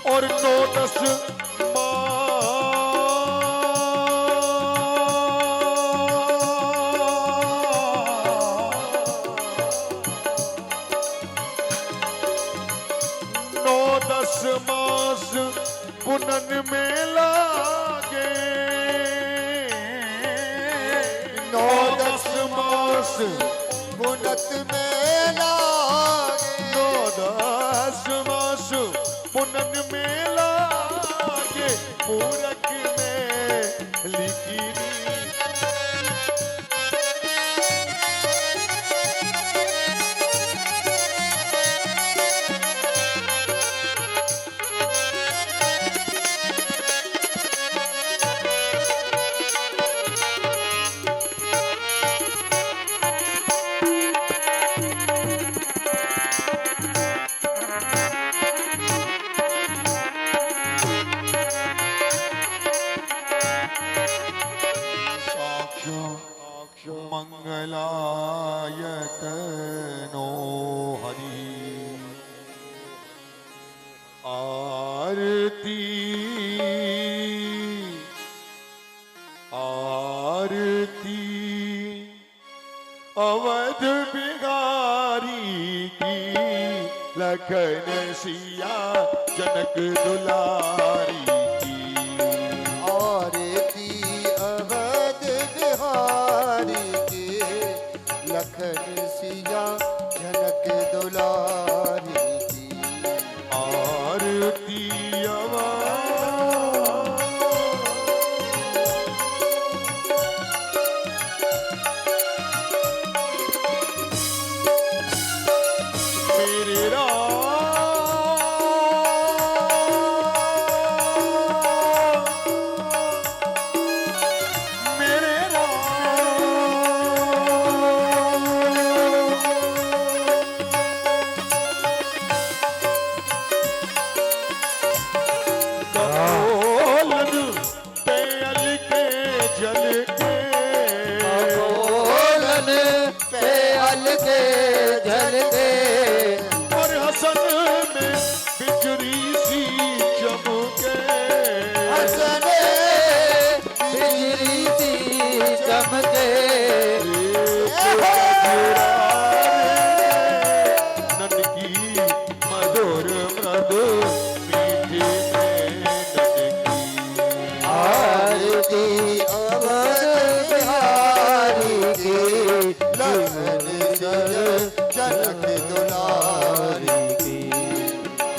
और 9-10 मास पुनन में लागे 9-10 मास पुनत में लागे 9-10 मास पुनन में लागे मूरख में लिखी मंगलायतनो हरि आरती आरती अवध बिहारी की लखन सिया जनक दुलारी की आरती अवध बिहारी के लखन सिया जनक दुलारी की आरती मेरे और हसन में बिजली सी चमके हसने बिजली सी चमके ननकी मधुर मृदु मीठी में ननकी आरती अवध बिहारी की लखन सिया जनक दुलारी की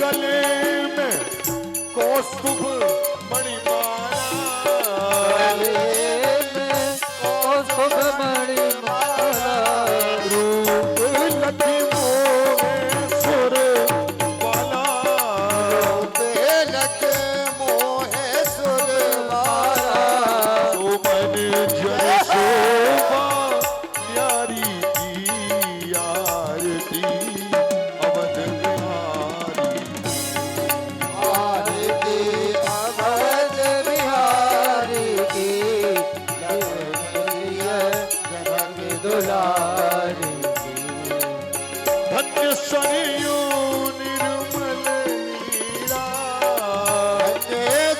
गले में कौस्तुभ मणिमाला रूप लखी मोहेश्वर वाला लख मोहे सुर मारा सुमन जय शोभा न्यारी की आरती अवध बिहारी आरती अवध बिहारी की जनक दुलारी की धन्य सरयू निर्मल नीरा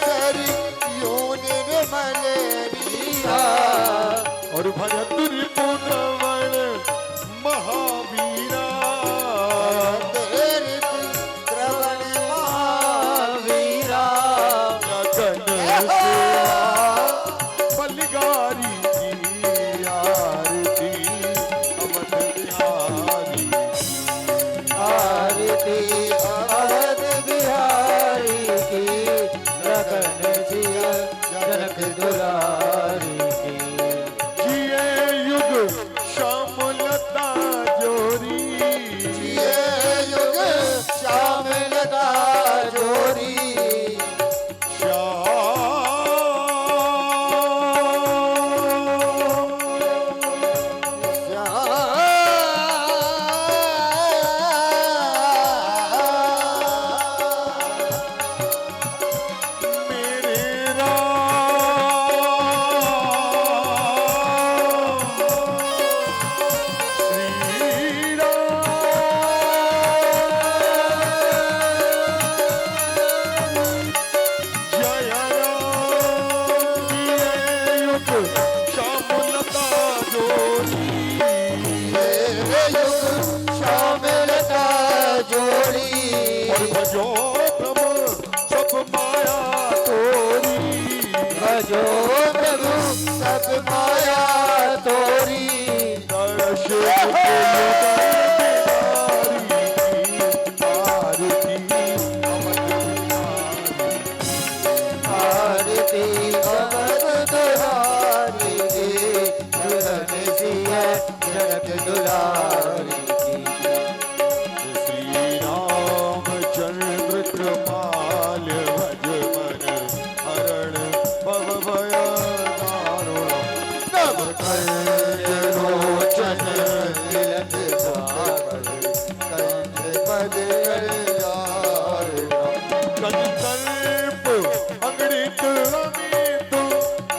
सरी यो निर्मल रीरा और भरतुर पुनवण महावीरा तेरे श्रवण महावीरा लगन से बलिगारी की आरती अवध बिहारी आरती अवध बिहारी की लगन सिया जनक दुलारी की जिए युग श्यामलता जोरी ये युग श्याम लता जोरी श्याम प्रभु सब माया तोरी भजो प्रभु सब माया तोरी दर्श आरती अमर दुलारी की दुल्हन सिया जनक दुलारी की श्री रामचंद्र कृपाल भज मन हरण भव भय दारुण नव लोचन तिलक द्वार कंठ पद कंकल्प अंगड़ित अमित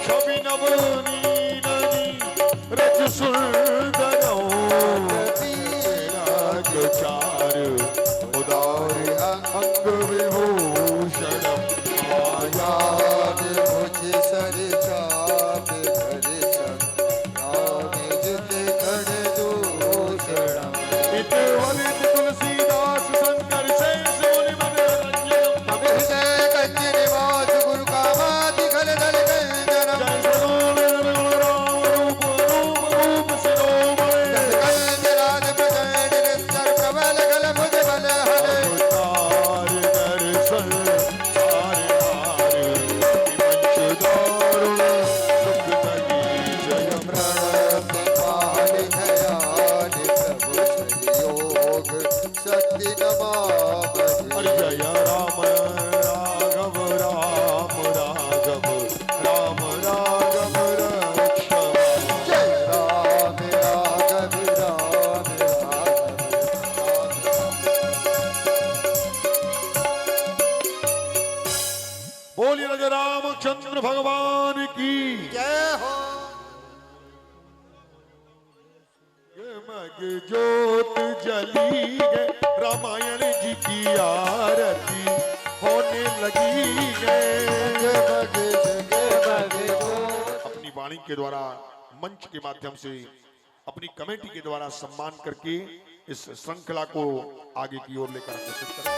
छवि नवनीननी रज सुंदरौ चार उदार अंग विभूषण माया मुझ सर चाप दर्शन जित खड़ दूषणम इत वलित तुलसीदास शंकर से सोनि मन रंजनम हृदय कंज निवास गुरु कामादि खल दल गंजनम जय राम रूप रूप रूप शिरोमणि कंज राज प्रचंड निस्तर प्रबल गल भुज बल हर अवतार दर्शन सारे हार विमंश दारुण सुख तगी जय प्रणत पाल दयाल प्रभु संयोग शक्ति नमामि हरि जय राम राघव राम राघव राम राघव रक्षम जय राम राघव राम राघव बोलिए राजा रामचंद्र भगवान की जय हो मग ज्योत जली है रामायण जी की आरती होने लगी है जग जग अपनी वाणी के द्वारा मंच के माध्यम से अपनी कमेटी के द्वारा सम्मान करके इस श्रृंखला को आगे की ओर लेकर अग्रसर करें।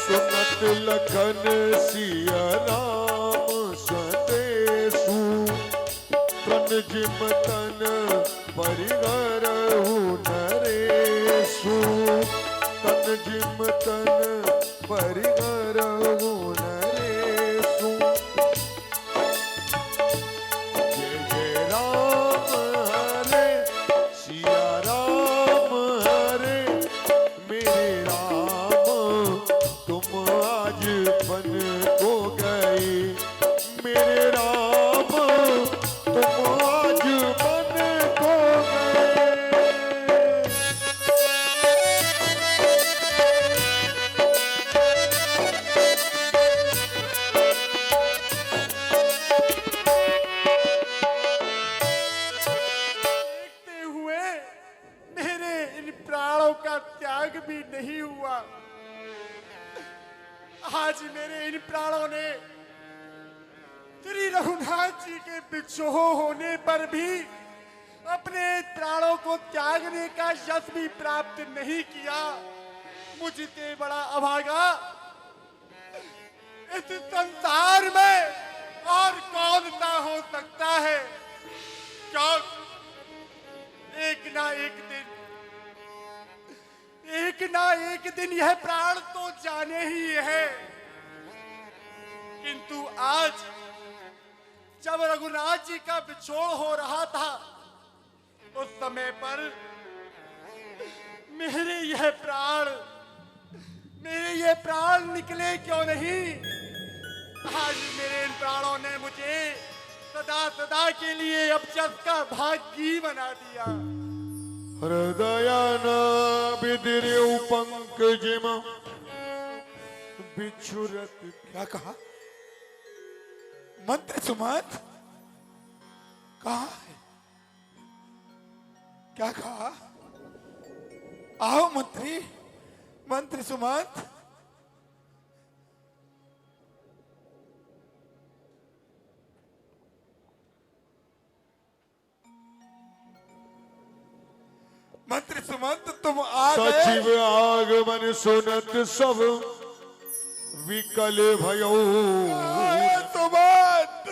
सुनत लखन सिया राम संदेशु तन जिम तन परिगरहु नरेशु तन जिम तन परिगरहु नरेशु जय जय राम हरे सिया राम हरे मेरे राम तुम आज बन को गए मेरे राम तुम आज बन को गए देखते हुए मेरे इन प्राणों का त्याग भी नहीं हुआ। आज मेरे इन प्राणों ने श्री रघुनाथ जी के बिछोह होने पर भी अपने प्राणों को त्यागने का यश भी प्राप्त नहीं किया। मुझसे बड़ा अभागा इस संसार में और कौन सा हो सकता है। क्यों एक ना एक दिन यह प्राण तो जाने ही है। किंतु आज जब रघुनाथ जी का बिछोड़ हो रहा था उस समय पर मेरे ये प्राण निकले क्यों नहीं। आज मेरे इन प्राणों ने मुझे सदा सदा के लिए अपचत का भागी बना दिया। हृदयाना बिदिर्यौ पंकजिम बिछुरत। क्या कहा? मंत्र सुमंत कहा है? क्या कहा? आओ मंत्री, मंत्री सुमंत। मंत्री सुमंत तुम आ गए। सचिव आगमन सुनत सब विकल भयो। सुमंत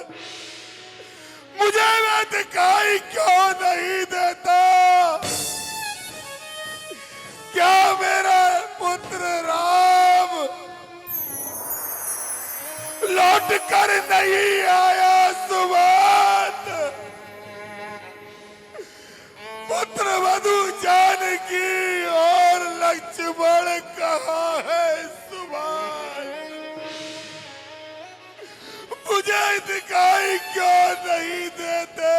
मुझे वह दिखाई क्यों नहीं देता? क्या मेरा पुत्र राम लौट कर नहीं आया? सुमंत पुत्र वधु जानकी और लक्ष्मण कहाँ है? सुमंत मुझे दिखाई क्यों नहीं देते?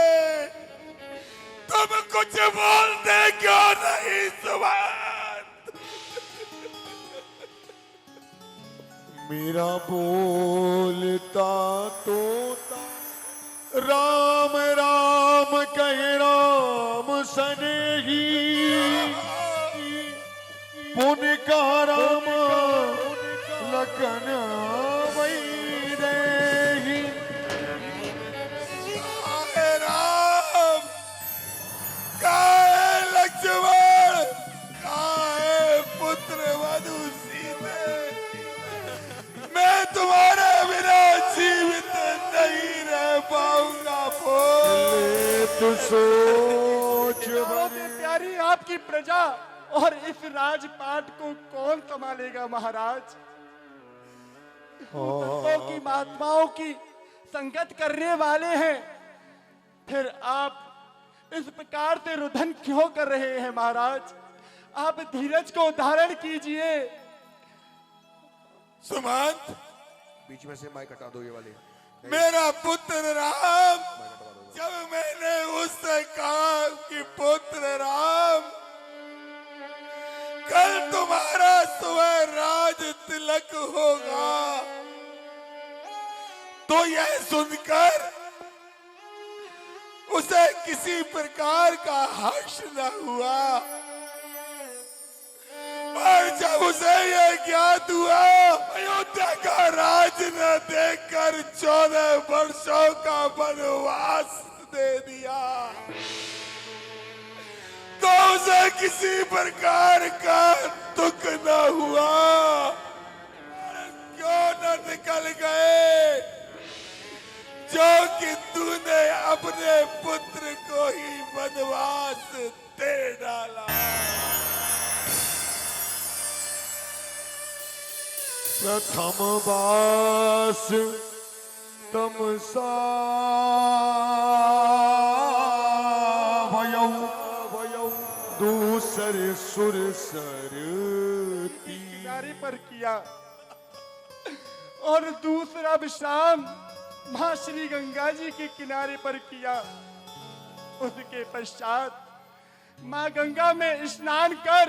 तुम कुछ बोलते क्यों नहीं? सुमंत मेरा बोलता तोता राम राम कहे राम सनेही। पुन का राम लखन वैदेही। काहे राम, काहे लक्ष्मण, काहे पुत्र वधु सीते? मैं तुम्हारे बिना जीवित नहीं रह पाऊंगा। तू सोच बहुत प्यारी आपकी प्रजा और इस राजपाट को कौन संभालेगा महाराज? संतों की महात्माओं की संगत करने वाले हैं, फिर आप इस प्रकार से रुदन क्यों कर रहे हैं महाराज? आप धीरज को धारण कीजिए। सुमंत बीच में से माइक हटा दो ये वाले। मेरा पुत्र राम, जब मैंने उससे कहा कि पुत्र राम कल तुम्हारा सुबह राज तिलक होगा, तो यह सुनकर उसे किसी प्रकार का हर्ष न हुआ। और जब उसे यह ज्ञात हुआ अयोध्या का राज न देकर 14 वर्षों का वनवास दे दिया, तो उसे किसी प्रकार का दुख न हुआ। क्यों न निकल गए जो कि तूने अपने पुत्र को ही वनवास दे डाला। प्रथम बास तमसा भयौ दूसर सुर सरती। किनारे पर किया और दूसरा विश्राम मां श्री गंगा जी के किनारे पर किया। उसके पश्चात मां गंगा में स्नान कर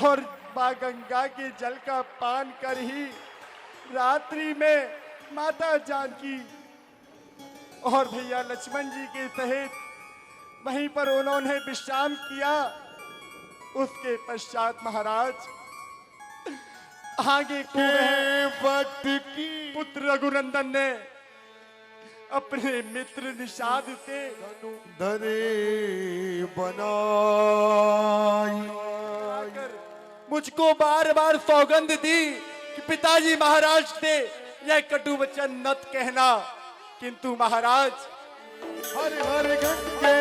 और मां गंगा के जल का पान कर ही रात्रि में माता जानकी और भैया लक्ष्मण जी के सहित वहीं पर उन्होंने विश्राम किया। उसके पश्चात महाराज आगे को वक्त की पुत्र रघुनंदन ने अपने मित्र निषाद से धरे बनाई। आकर मुझको बार बार सौगंध दी कि पिताजी महाराज से यह कटु वचन नत कहना, किंतु महाराज हर हर गंगे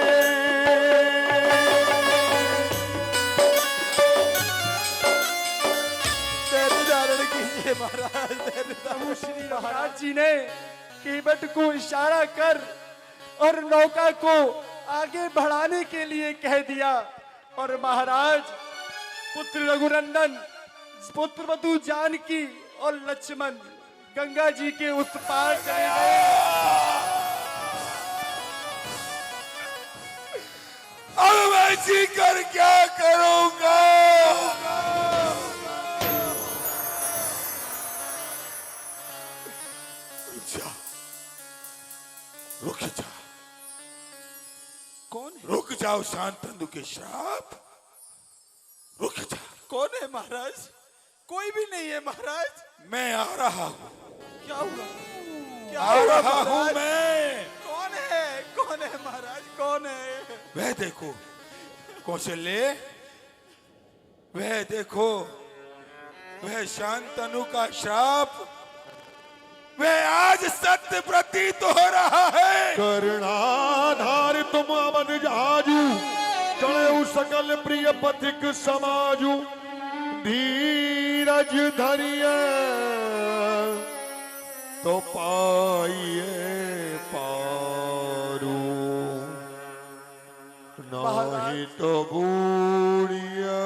धारण कीजिए महाराज। श्री महाराज जी ने केवट को इशारा कर और नौका को आगे बढ़ाने के लिए कह दिया और महाराज पुत्र रघुनंदन, पुत्र वधु जानकी और लक्ष्मण गंगा जी के उस पार चले गए। अब मैं जी कर क्या करूंगा? रुक जा, कौन रुक जाओ शांतनु के श्राप, रुक जा। कौन है महाराज? कोई भी नहीं है महाराज। मैं आ रहा हूँ, क्या हुआ? क्या आ हुआ रहा हूँ महाराज? मैं। कौन है? कौन है महाराज? कौन है? वह देखो, कौशल्य, वह देखो, वह शांतनु का श्राप वह आज सत्य प्रतीत हो रहा है। कर्णाधार तुम अवध जहाजू, चढ़े सकल प्रिय पथिक समाजू, धीरज धरिए तो पाइए पारू, नाही तो बूढ़िया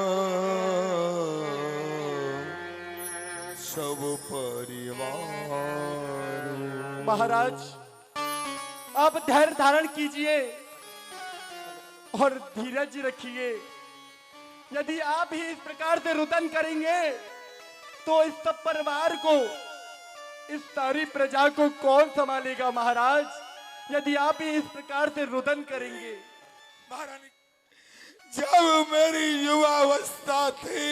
सब परिवार। महाराज, आप धैर्य धारण कीजिए और धीरज रखिए। यदि आप ही इस प्रकार से रुदन करेंगे तो इस सब परिवार को, इस सारी प्रजा को कौन संभालेगा महाराज? यदि आप ही इस प्रकार से रुदन करेंगे। महारानी, जब मेरी युवावस्था थी,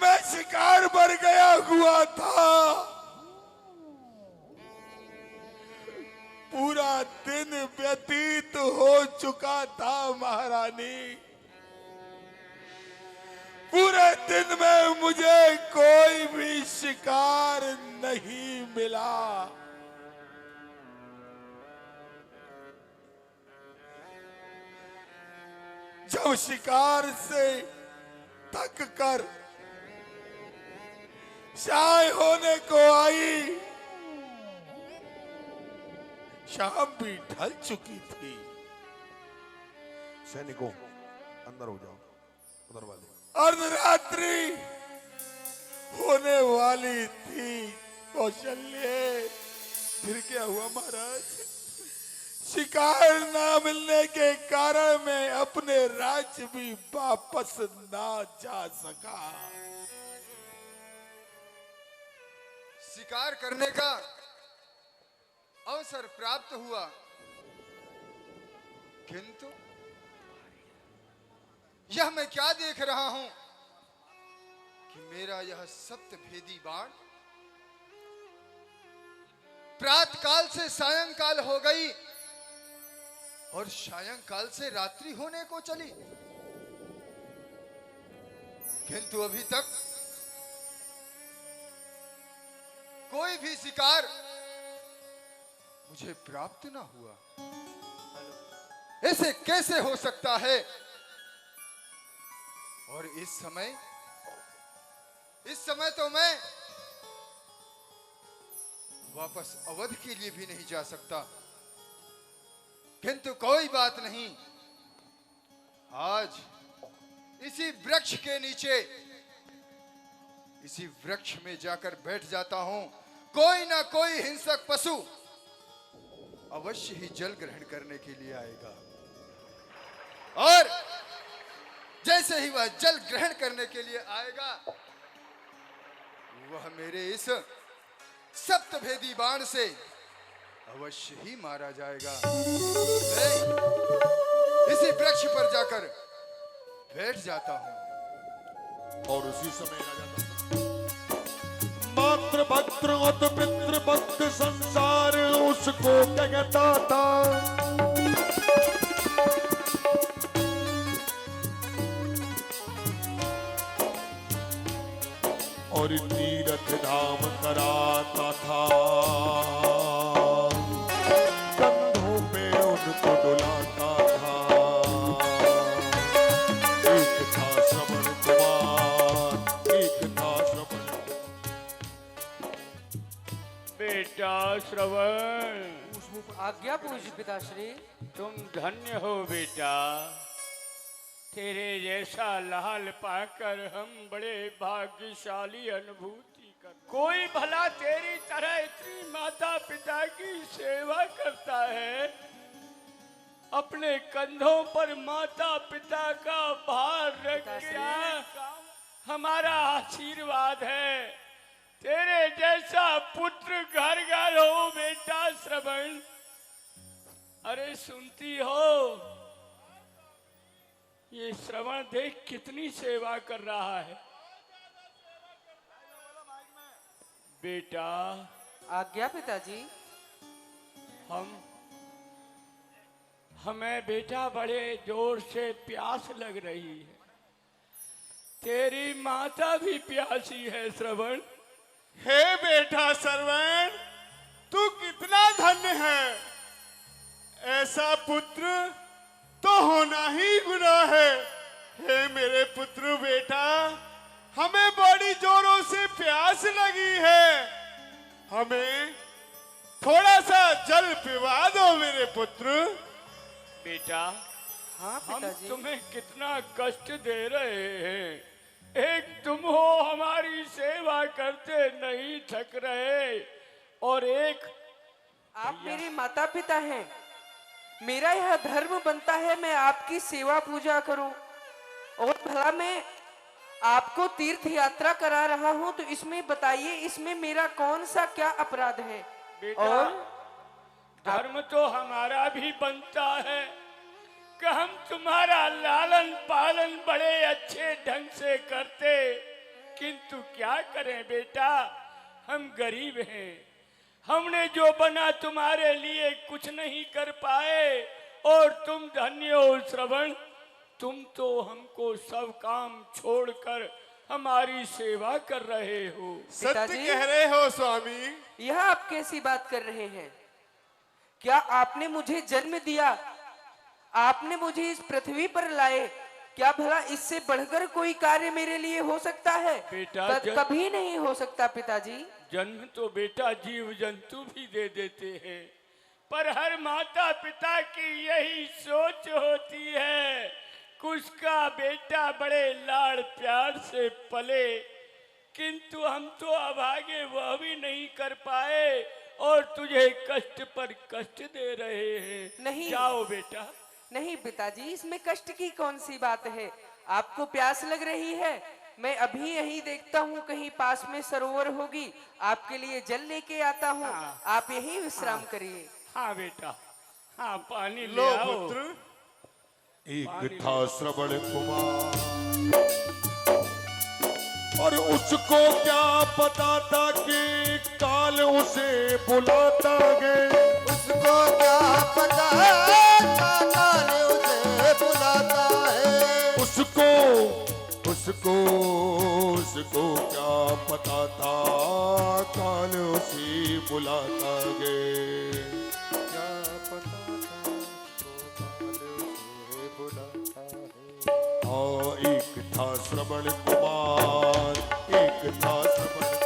मैं शिकार पर गया हुआ था। पूरा दिन व्यतीत हो चुका था महारानी। पूरे दिन में मुझे कोई भी शिकार नहीं मिला। जब शिकार से थक कर शाम होने को आई, शाम भी ढल चुकी थी। सैनिकों, अंदर हो जाओ, उधर वाले। अर्धरात्रि होने वाली थी। कौशल्य, फिर क्या हुआ महाराज? शिकार ना मिलने के कारण मैं अपने राज्य भी वापस ना जा सका। शिकार करने का अवसर प्राप्त हुआ, किंतु यह मैं क्या देख रहा हूं कि मेरा यह सप्तभेदी बाण प्रातःकाल से सायंकाल हो गई और सायंकाल से रात्रि होने को चली, किंतु अभी तक कोई भी शिकार मुझे प्राप्त ना हुआ। ऐसे कैसे हो सकता है? और इस समय तो मैं वापस अवध के लिए भी नहीं जा सकता, किंतु कोई बात नहीं। आज इसी वृक्ष के नीचे, इसी वृक्ष में जाकर बैठ जाता हूं। कोई ना कोई हिंसक पशु अवश्य ही जल ग्रहण करने के लिए आएगा, और जैसे ही वह जल ग्रहण करने के लिए आएगा, वह मेरे इस सप्तभेदी बाण से अवश्य ही मारा जाएगा। मैं इसी वृक्ष पर जाकर बैठ जाता हूं। और उसी समय राजा मात्र भद्रोत पितृ भक्त संसार उसको कहता था। और तीरथ धाम कराता था, कंधों पे उनको डुलाता था। एक था श्रवण कुमार, एक था श्रवण। बेटा श्रवण, आज्ञा पूज्य पिताश्री। तुम धन्य हो बेटा। तेरे जैसा लाल पाकर हम बड़े भाग्यशाली अनुभूति कर। कोई भला तेरी तरह इतनी माता पिता की सेवा करता है? अपने कंधों पर माता पिता का भार रख के हमारा आशीर्वाद है। तेरे जैसा पुत्र घर घर हो बेटा श्रवण। अरे सुनती हो, ये श्रवण देख कितनी सेवा कर रहा है। बेटा, आज्ञा पिताजी। हमें बेटा बड़े जोर से प्यास लग रही है। तेरी माता भी प्यासी है श्रवण। हे बेटा श्रवण, तू कितना धन्य है। ऐसा पुत्र तो होना ही गुनाह है। हे मेरे पुत्र बेटा, हमें बड़ी जोरों से प्यास लगी है। हमें थोड़ा सा जल पिला दो मेरे पुत्र। बेटा, हाँ हम पिताजी। तुम्हें कितना कष्ट दे रहे हैं। एक तुम हो हमारी सेवा करते नहीं थक रहे, और एक आप मेरे माता पिता हैं। मेरा यह धर्म बनता है मैं आपकी सेवा पूजा करूं। और भला मैं आपको तीर्थ यात्रा करा रहा हूं तो इसमें बताइए, इसमें मेरा कौन सा क्या अपराध है? बेटा, और धर्म तो हमारा भी बनता है कि हम तुम्हारा लालन पालन बड़े अच्छे ढंग से करते, किंतु क्या करें बेटा, हम गरीब हैं। हमने जो बना तुम्हारे लिए कुछ नहीं कर पाए, और तुम धन्य हो श्रवण, तुम तो हमको सब काम छोड़कर हमारी सेवा कर रहे हो। सत्य पिताजी? कह रहे हो स्वामी। यह आप कैसी बात कर रहे हैं? क्या आपने मुझे जन्म दिया, आपने मुझे इस पृथ्वी पर लाए, क्या भला इससे बढ़कर कोई कार्य मेरे लिए हो सकता है? बेटा, कभी नहीं हो सकता पिताजी। जन्म तो बेटा जीव जंतु भी दे देते हैं, पर हर माता पिता की यही सोच होती है कि उसका बेटा बड़े लाड़ प्यार से पले, किंतु हम तो अभागे वह भी नहीं कर पाए, और तुझे कष्ट पर कष्ट दे रहे हैं। नहीं। जाओ बेटा। नहीं पिताजी, इसमें कष्ट की कौन सी बात है? आपको प्यास लग रही है, मैं अभी यही देखता हूँ कहीं पास में सरोवर होगी, आपके लिए जल लेके आता हूँ। हाँ। आप यही विश्राम करिए। हाँ बेटा, हाँ पानी ले लो आओ। पुत्र। एक था श्रवण कुमार, और उसको क्या पता था कि काल उसे बुलाता है। उसको क्या पता काल उसे बुलाता है। उसको क्या पता था काल उसे बुलाता है। क्या पता था काल उसे बुलाता है। हाँ, एक था श्रवण कुमार, एक था श्रवण कुमार।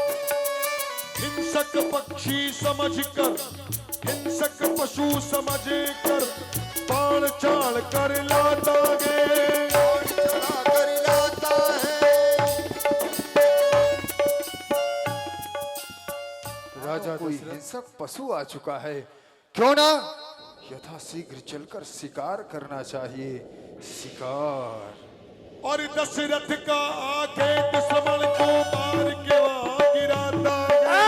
हिंसक पक्षी समझकर, हिंसक पशु समझकर, बाण चाल कर लाता गे। चढ़ा कर लाता है। राजा कोई हिंसक पशु आ चुका है, क्यों ना यथाशीघ्र चलकर शिकार करना चाहिए। शिकार। और दशरथ का आके दुश्मन को मार के वहां गिराता है।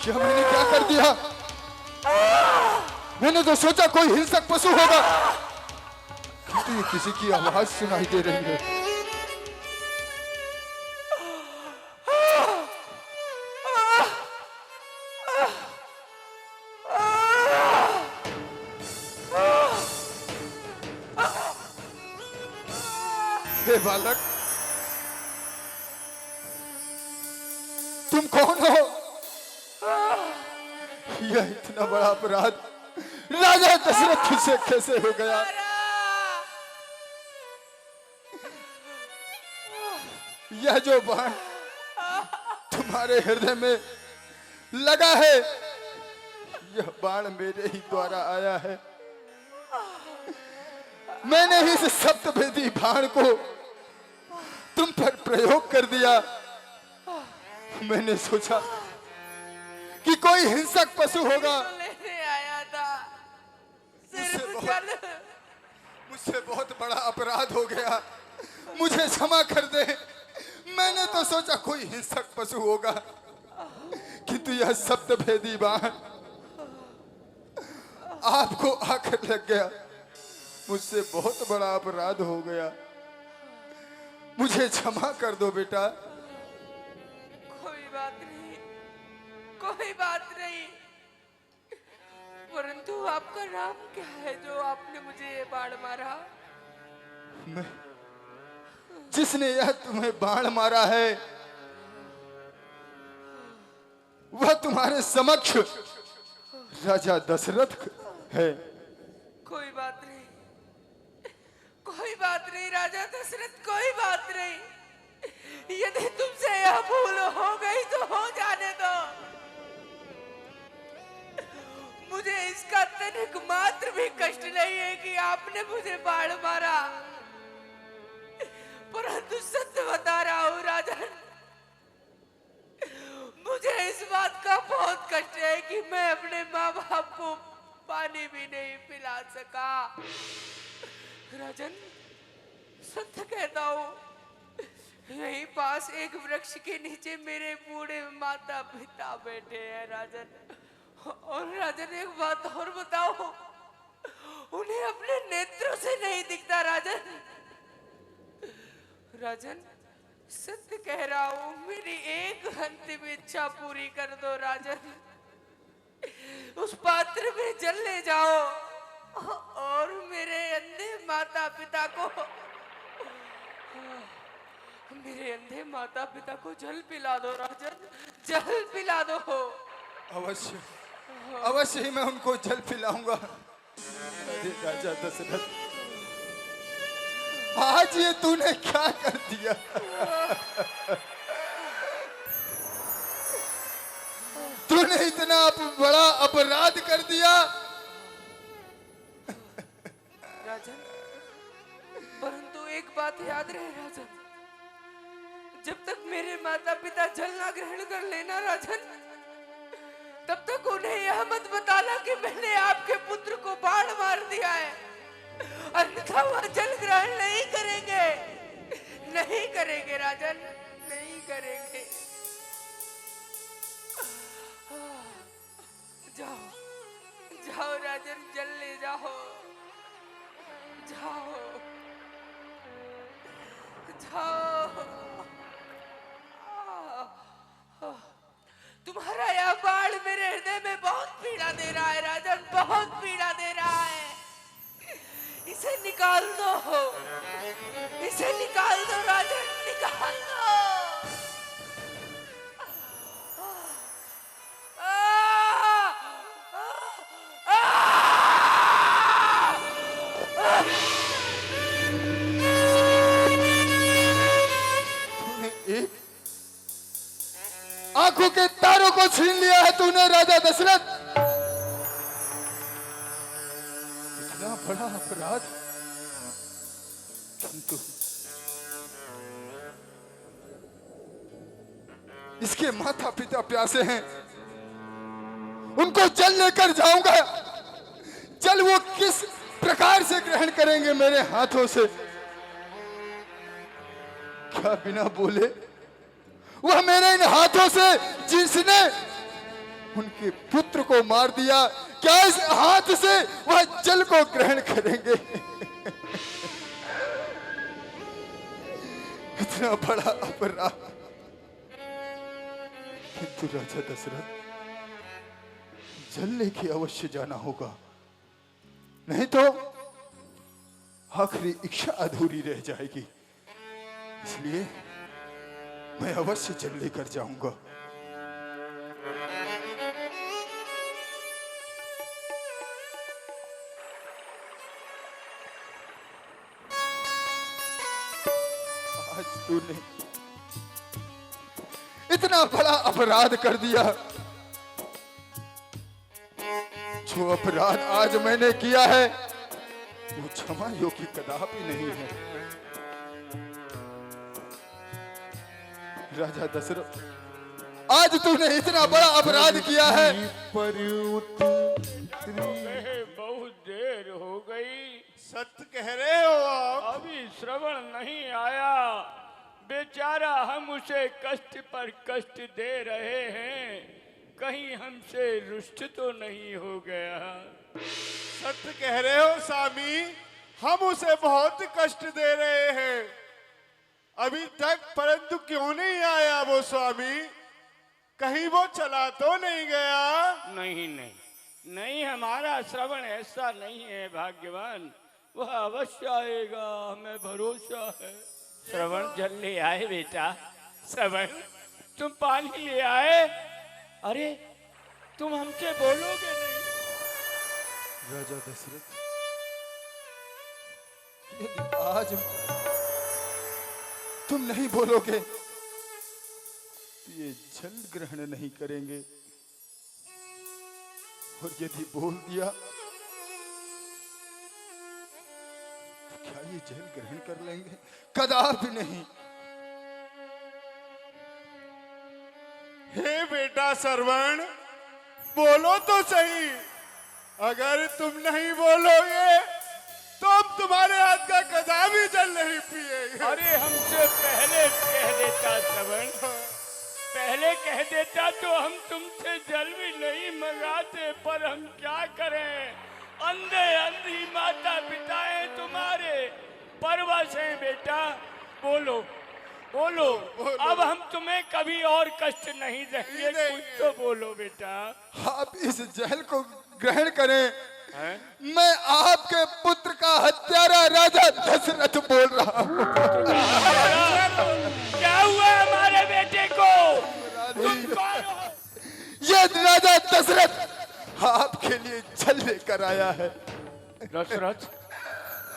यह मैंने क्या कर दिया? मैंने तो सोचा कोई हिंसक पशु होगा, किंतु ये किसी की आवाज सुनाई दे रही है। हे बालक, तुम कौन हो? यह इतना बड़ा अपराध राजा दशरथ से कैसे हो गया? यह जो बाण तुम्हारे हृदय में लगा है, यह बाण मेरे ही द्वारा आया है। मैंने ही इस सप्तभेदी बाण को तुम पर प्रयोग कर दिया। मैंने सोचा कि कोई हिंसक पशु होगा। लेने आया था। मुझसे बहुत बड़ा अपराध हो गया, मुझे क्षमा कर दे। मैंने तो सोचा कोई हिंसक पशु होगा, किंतु यह सप्तभेदी बाण आपको आकर लग गया। मुझसे बहुत बड़ा अपराध हो गया, मुझे क्षमा कर दो बेटा। कोई बात नहीं, कोई बात नहीं। परंतु आपका नाम क्या है जो आपने मुझे ये बाण मारा? मैं, जिसने यह तुम्हें बाण मारा है वह तुम्हारे समक्ष राजा दशरथ है। कोई बात नहीं, कोई बात नहीं राजा दशरथ, कोई बात नहीं। यदि तुमसे यह भूल हो गई तो हो जाने दो। मुझे इसका तनिक मात्र भी कष्ट नहीं है कि आपने मुझे बाण मारा, परंतु सत्य बता रहा हूं राजन, मुझे इस बात का बहुत कष्ट है कि मैं अपने माँ बाप को पानी भी नहीं पिला सका। राजन, सत्य कहता हूँ, यहीं पास एक वृक्ष के नीचे मेरे बूढ़े माता पिता बैठे हैं राजन। और राजन एक बात और बताओ, उन्हें अपने नेत्रों से नहीं दिखता राजन। राजन, सत्य कह रहा हूं, मेरी एक अंतिम इच्छा पूरी कर दो राजन। उस पात्र में जल ले जाओ और मेरे अंधे माता पिता को, मेरे अंधे माता पिता को जल पिला दो राजन, जल पिला दो। अवश्य, अवश्य ही मैं उनको जल पिलाऊंगा। अरे राजा दशरथ, आज ये तूने क्या कर दिया? तूने इतना बड़ा अपराध कर दिया। राजन, परंतु एक बात याद रहे राजन, जब तक मेरे माता पिता जल ना ग्रहण कर लेना राजन, तब तक उन्हें यह मत बताना कि मैंने आपके पुत्र को बाण मार दिया है, अन्यथा वह जल ग्रहण नहीं करेंगे, नहीं करेंगे राजन, नहीं करेंगे। जाओ, जाओ राजन, जल ले जाओ, जाओ, जाओ। तुम्हारा यह बाण मेरे हृदय में बहुत पीड़ा दे रहा है राजन, बहुत पीड़ा दे रहा है। इसे निकाल दो, इसे निकाल दो राजन, निकाल दो। आंखों के तारों को छीन लिया है तूने राजा दशरथ। इतना बड़ा अपराध, किंतु इसके माता पिता प्यासे हैं, उनको जल लेकर जाऊंगा। जल वो किस प्रकार से ग्रहण करेंगे मेरे हाथों से? क्या बिना बोले वह मेरे इन हाथों से जिसने उनके पुत्र को मार दिया, क्या इस हाथ से वह जल को ग्रहण करेंगे? इतना बड़ा अपराध। किंतु राजा दशरथ, जल लेके अवश्य जाना होगा, नहीं तो आखिरी इच्छा अधूरी रह जाएगी। इसलिए मैं अवश्य जल लेकर जाऊंगा। आज तूने इतना बड़ा अपराध कर दिया। जो अपराध आज मैंने किया है वो क्षमा योग्य कदापि नहीं है। राजा दशरथ, आज तूने इतना बड़ा अपराध किया है। बहुत देर हो गई। सत्य कह रहे हो आप? अभी श्रवण नहीं आया। बेचारा हम उसे कष्ट पर कष्ट दे रहे हैं। कहीं हमसे रुष्ट तो नहीं हो गया। सत्य कह रहे हो स्वामी, हम उसे बहुत कष्ट दे रहे हैं अभी तक, परंतु क्यों नहीं आया वो स्वामी? कहीं वो चला तो नहीं गया? नहीं नहीं नहीं, हमारा श्रवण ऐसा नहीं है भाग्यवान, वह अवश्य आएगा, हमें भरोसा है। श्रवण जल ले आए बेटा, श्रवण तुम पानी ले आए। अरे तुम हमसे बोलोगे नहीं? राजा दशरथ, यदि आज तुम नहीं बोलोगे तो ये जल ग्रहण नहीं करेंगे, और यदि बोल दिया तो क्या ये जल ग्रहण कर लेंगे? कदापि नहीं। हे बेटा श्रवण, बोलो तो सही। अगर तुम नहीं बोलोगे तो हम तुम्हारे हाथ का कदापि जल नहीं पिएंगे। अरे हमसे पहले कह देता श्रवण, पहले कह देता तो हम तुमसे जल भी नहीं मंगाते, पर हम क्या करें, अंधे अंधी माता पिता हैं तुम्हारे, परवश हैं बेटा। बोलो बोलो, अब हम तुम्हें कभी और कष्ट नहीं देंगे, कुछ तो बोलो बेटा। आप इस जल को ग्रहण करें। मैं आपके पुत्र का हत्यारा राजा दशरथ बोल रहा हूँ। क्या हुआ हमारे बेटे को? तुम कौन हो? ये राजा दशरथ आपके लिए जल लेकर आया है। दशरथ,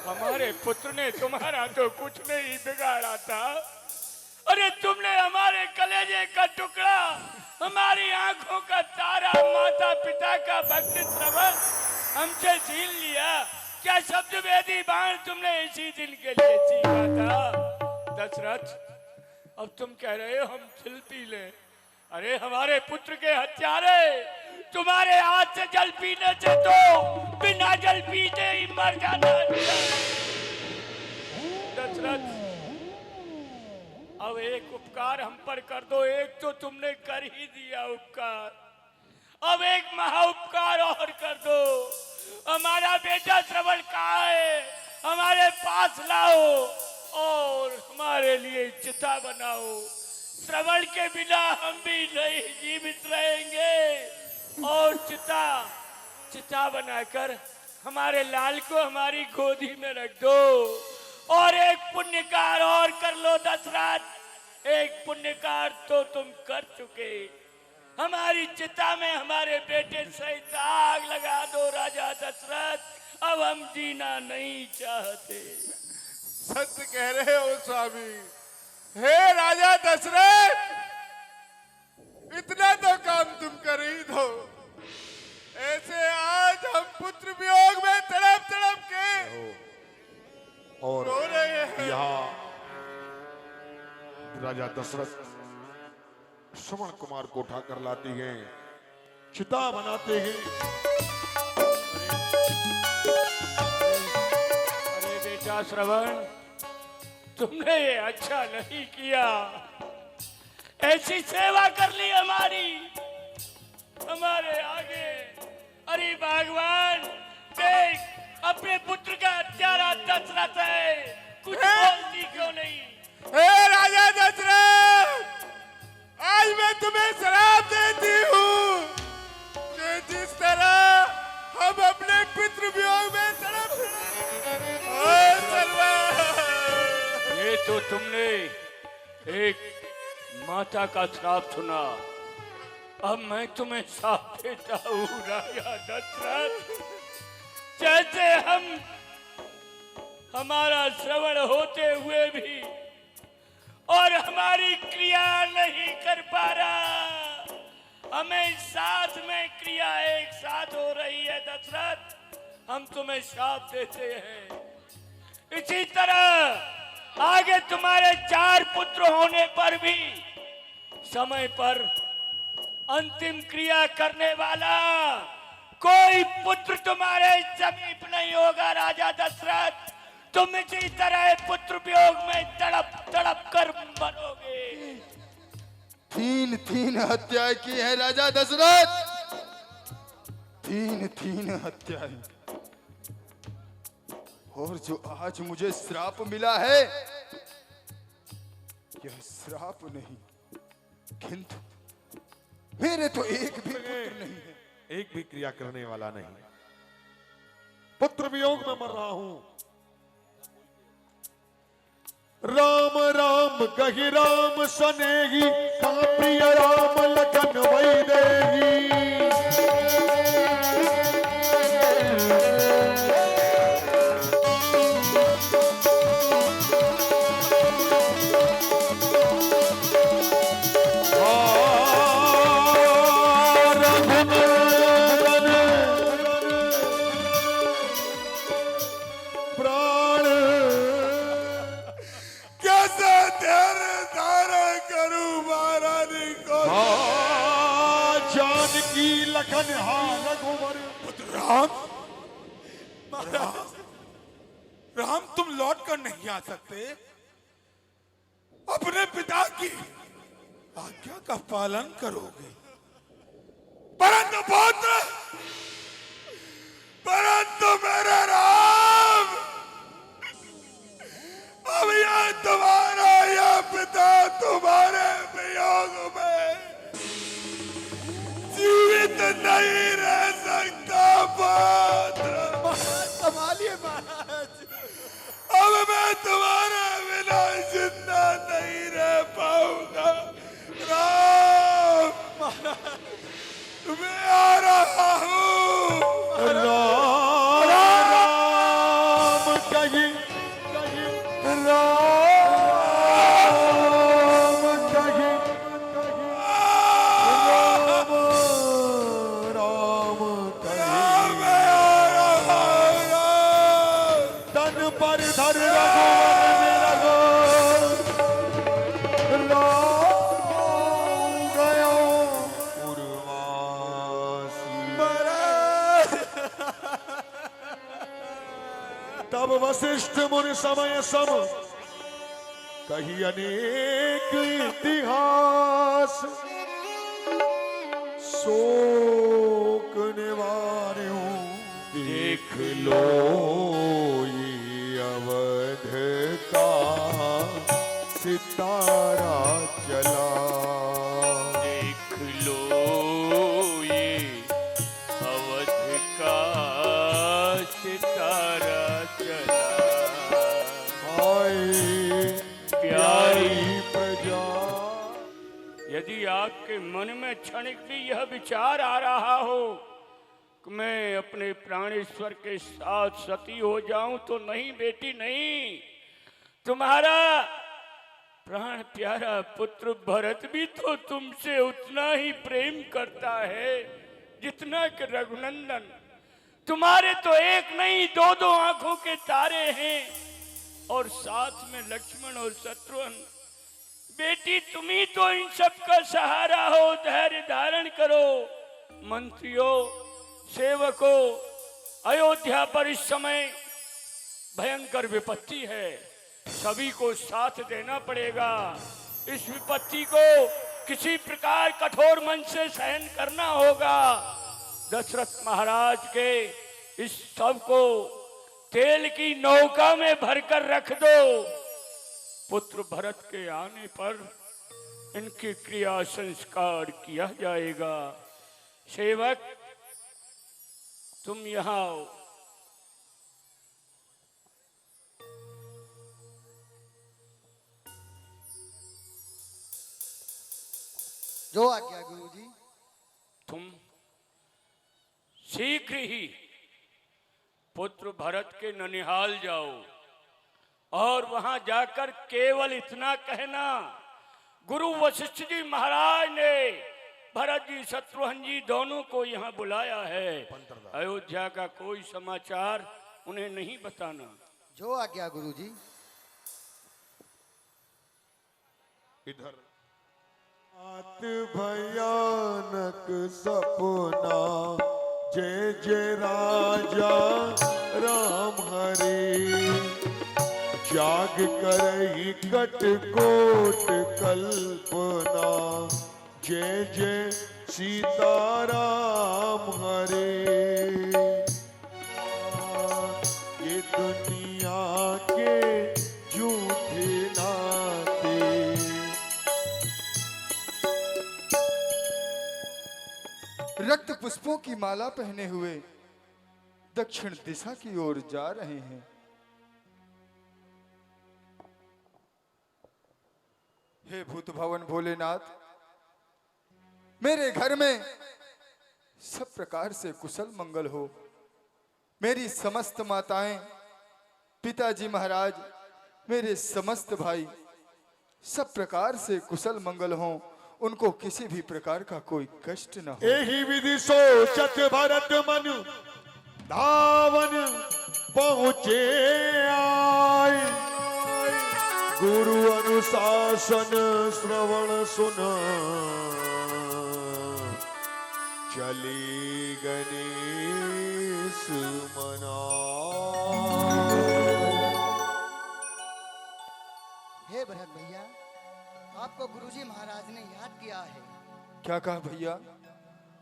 हमारे पुत्र ने तुम्हारा तो कुछ नहीं बिगाड़ा था। अरे तुमने हमारे कलेजे का टुकड़ा, हमारी आंखों का तारा, माता पिता का भक्त श्रवण हमसे छीन लिया। क्या शब्द वेदी बाण तुमने इसी दिन के लिए चीखा था? दशरथ, अब तुम कह रहे हो हम जल पी ले। अरे हमारे पुत्र के हत्यारे, तुम्हारे हाथ से जल पीने से तो बिना जल पीते ही मर जाना। दशरथ, अब एक उपकार हम पर कर दो, एक तो तुमने कर ही दिया उपकार, अब एक महा उपकार और कर दो। हमारा बेटा श्रवण कहाँ है? हमारे पास लाओ और हमारे लिए चिता बनाओ। श्रवण के बिना हम भी नहीं जीवित रहेंगे, और चिता बनाकर हमारे लाल को हमारी गोदी में रख दो। और एक पुण्यकार और कर लो दशरथ, एक पुण्यकार तो तुम कर चुके, हमारी चिता में हमारे बेटे सहित आग लगा दो राजा दशरथ। अब हम जीना नहीं चाहते। सत्य कह रहे हो स्वामी। हे राजा दशरथ, इतना तो काम तुम कर ही दो। ऐसे आज हम पुत्र वियोग में तड़प तड़प के और रो रहे हैं। यहाँ राजा दशरथ श्रवण कुमार को उठाकर लाते हैं, चिता बनाते हैं। अरे बेटा श्रवण, तुमने ये अच्छा नहीं किया, ऐसी सेवा कर ली हमारे आगे। अरे भगवान देख, अपने पुत्र का हत्यारा दशरथ है, कुछ बोलती क्यों नहीं? हे राजा दशरथ, आज मैं तुम्हें श्राप देती हूँ कि जिस तरह हम अपने पितृ वियोग में तड़प ये तो तुमने एक माता का श्राप सुना, अब मैं तुम्हें श्राप देता हूँ राजा दशरथ। जैसे हमारा श्रवण होते हुए भी और हमारी क्रिया नहीं कर पा रहा, हमें साथ में क्रिया एक साथ हो रही है दशरथ, हम तुम्हें श्राप देते हैं। इसी तरह आगे तुम्हारे 4 पुत्र होने पर भी समय पर अंतिम क्रिया करने वाला कोई पुत्र तुम्हारे समीप नहीं होगा राजा दशरथ। तुम इसी तरह पुत्र वियोग में तड़प तड़प कर मरोगे। तीन हत्याएं की है राजा दशरथ। तीन हत्याएं। और जो आज मुझे श्राप मिला है, यह श्राप नहीं, किंतु मेरे तो एक भी पुत्र नहीं है। एक भी क्रिया करने वाला नहीं। पुत्र वियोग में मर रहा हूं। राम राम कही राम सनेही, कहाँ प्रिय राम लखन वैदेही। कैसे तेरे धारण करूं महारानी को। जानकी लखन रघुवर। राम, राम तुम लौट कर नहीं आ सकते। अपने पिता की आज्ञा का पालन करोगे। परंतु पुत्र, परंतु मेरे राम, अब यह तुम्हारा, यह पिता तुम्हारे वियोग में जीवित नहीं रह सकता पुत्र। संभालिए महाराज। अब मैं तुम्हारे बिना जिंदा नहीं रह पाऊंगा। राम, मैं आ रहा हूँ। राम कही राम कही राम कही मैं आ रहा हूँ। तन पर धर रघुवर गयो उर्वासी। तब वशिष्ठ मुनि समय सम कही अनेक इतिहास। शोक निवार्यों देख लो ये अवध का सितारा चला। देख लो ये अवध का सितारा चला। हाय प्यारी प्रजा। यदि आपके मन में क्षणिक भी यह विचार आ रहा हो कि मैं अपने प्राणेश्वर के साथ सती हो जाऊं, तो नहीं बेटी नहीं। तुम्हारा प्राण प्यारा पुत्र भरत भी तो तुमसे उतना ही प्रेम करता है जितना कि रघुनंदन। तुम्हारे तो एक नहीं दो दो आंखों के तारे हैं, और साथ में लक्ष्मण और शत्रुघ्न। बेटी तुम ही तो इन सब का सहारा हो। धैर्य धारण करो। मंत्रियों, सेवकों, अयोध्या पर इस समय भयंकर विपत्ति है। सभी को साथ देना पड़ेगा। इस विपत्ति को किसी प्रकार कठोर मन से सहन करना होगा। दशरथ महाराज के इस सब को तेल की नौका में भरकर रख दो। पुत्र भरत के आने पर इनकी क्रिया संस्कार किया जाएगा। सेवक, तुम यहाँ आओ। जो आज्ञा गुरुजी। तुम शीघ्र ही पुत्र भरत के ननिहाल जाओ और वहां जाकर केवल इतना कहना, गुरु वशिष्ठ जी महाराज ने भरत जी शत्रुघ्न जी दोनों को यहाँ बुलाया है। अयोध्या का कोई समाचार उन्हें नहीं बताना। जो आज्ञा गुरुजी। इधर आत भयानक सपना जय जय राजा राम हरे। त्याग करही कटकोट कल्पना, जय जय सीताराम हरे। ये दुनिया के झूठे नाते, रक्त पुष्पों की माला पहने हुए दक्षिण दिशा की ओर जा रहे हैं। हे भूत भवन भोलेनाथ, मेरे घर में सब प्रकार से कुशल मंगल हो। मेरी समस्त माताएं, पिताजी महाराज, मेरे समस्त भाई सब प्रकार से कुशल मंगल हो, उनको किसी भी प्रकार का कोई कष्ट न हो। एहि विधि सोचत भरत मन, धावन पहुँचे आए। गुरु अनुशासन श्रवण सुन, चली गणेश मनाए। हे भरत भैया, आपको गुरुजी महाराज ने याद किया है। क्या कहा भैया?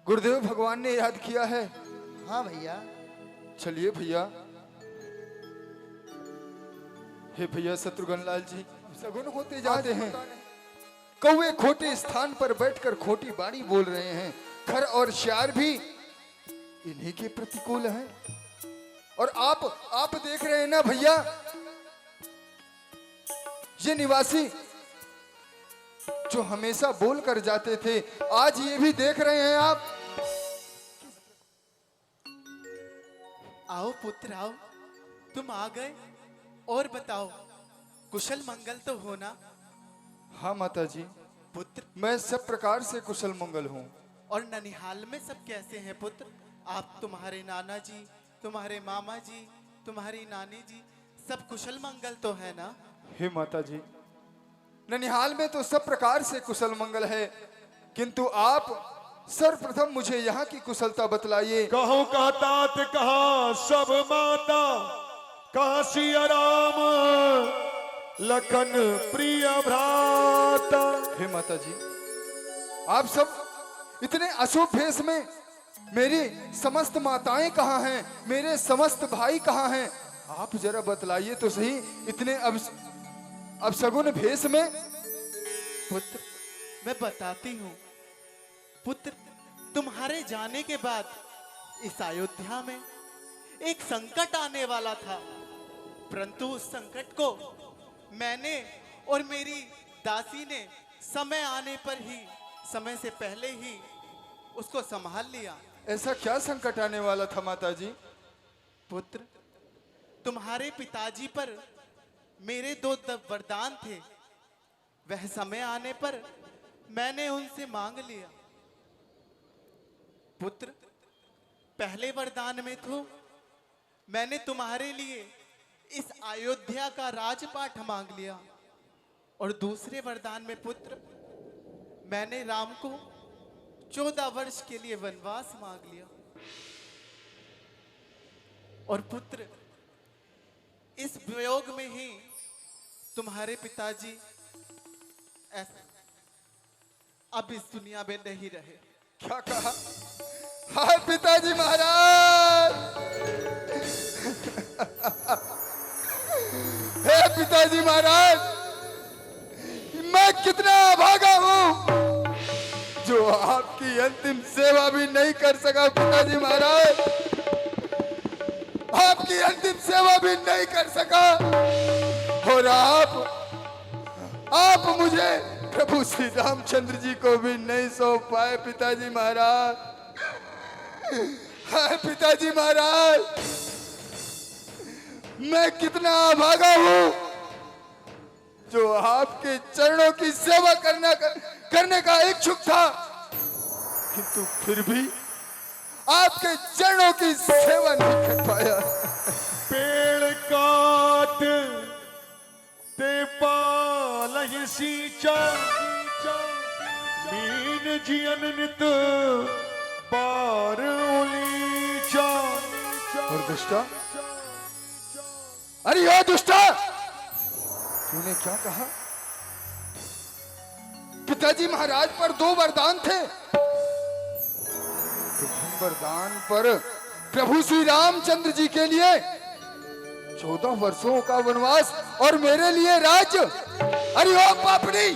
गुरुदेव भगवान ने याद किया है? हाँ भैया। चलिए भैया। हे भैया शत्रुघ्न लाल जी, सगुन होते जाते हैं। कौवे खोटे स्थान पर बैठकर खोटी बाणी बोल रहे हैं। खर और श्यार भी इन्हीं के प्रतिकूल हैं। और आप देख रहे हैं ना भैया, ये निवासी जो हमेशा बोल कर जाते थे, आज ये भी देख रहे हैं आप। आओ पुत्र आओ, तुम आ गए। और बताओ, कुशल मंगल तो हो ना? हाँ माता जी, पुत्र, मैं सब प्रकार से कुशल मंगल हूँ। और ननिहाल में सब कैसे हैं पुत्र? आप, तुम्हारे नाना जी, तुम्हारे मामा जी, तुम्हारी नानी जी, सब कुशल मंगल तो है ना? हे माता जी, ननिहाल में तो सब प्रकार से कुशल मंगल है, किंतु आप सर्वप्रथम मुझे यहाँ की कुशलता बतलाइए। कहूँ कहतात कहा सब माता, कहा सिया राम लखन प्रिय भ्राता। हे माता जी, आप सब इतने अशुभ भेष में, मेरी समस्त माताएं कहाँ हैं, मेरे समस्त भाई कहाँ हैं? आप जरा बतलाइए तो सही, इतने अब सगुन भेष में। पुत्र, मैं बताती हूँ। पुत्र, तुम्हारे जाने के बाद इस अयोध्या में एक संकट आने वाला था, परंतु उस संकट को मैंने और मेरी दासी ने समय आने पर ही, समय से पहले ही उसको संभाल लिया। ऐसा क्या संकट आने वाला था माता जी? पुत्र, तुम्हारे पिताजी पर मेरे दो वरदान थे, वह समय आने पर मैंने उनसे मांग लिया। पुत्र, पहले वरदान में तो मैंने तुम्हारे लिए इस अयोध्या का राजपाट मांग लिया, और दूसरे वरदान में पुत्र, मैंने राम को 14 वर्ष के लिए वनवास मांग लिया। और पुत्र, इस वियोग में ही तुम्हारे पिताजी अब इस दुनिया में नहीं रहे। क्या कहा? हाँ पिताजी महाराज, हे पिताजी महाराज, मैं कितना अभागा हूँ जो आपकी अंतिम सेवा भी नहीं कर सका। पिताजी महाराज, आपकी अंतिम सेवा भी नहीं कर सका, और आप मुझे प्रभु श्री रामचंद्र जी को भी नहीं सौंप पाए। पिताजी महाराज, हाय पिताजी महाराज, मैं कितना अभागा हूँ जो आपके चरणों की सेवा करने का इच्छुक था, किंतु फिर भी आपके चरणों की सेवा नहीं कर पाया। पेड़ काट ते पालहि सींचा, मीन जियन नित पार उलीचा। और दुष्टा, अरे ओ दुष्टा, तूने क्या कहा? पिताजी महाराज पर 2 वरदान थे। प्रथम वरदान पर प्रभु श्री रामचंद्र जी के लिए 14 वर्षों का वनवास और मेरे लिए राज्य। अरे ओ पापनी,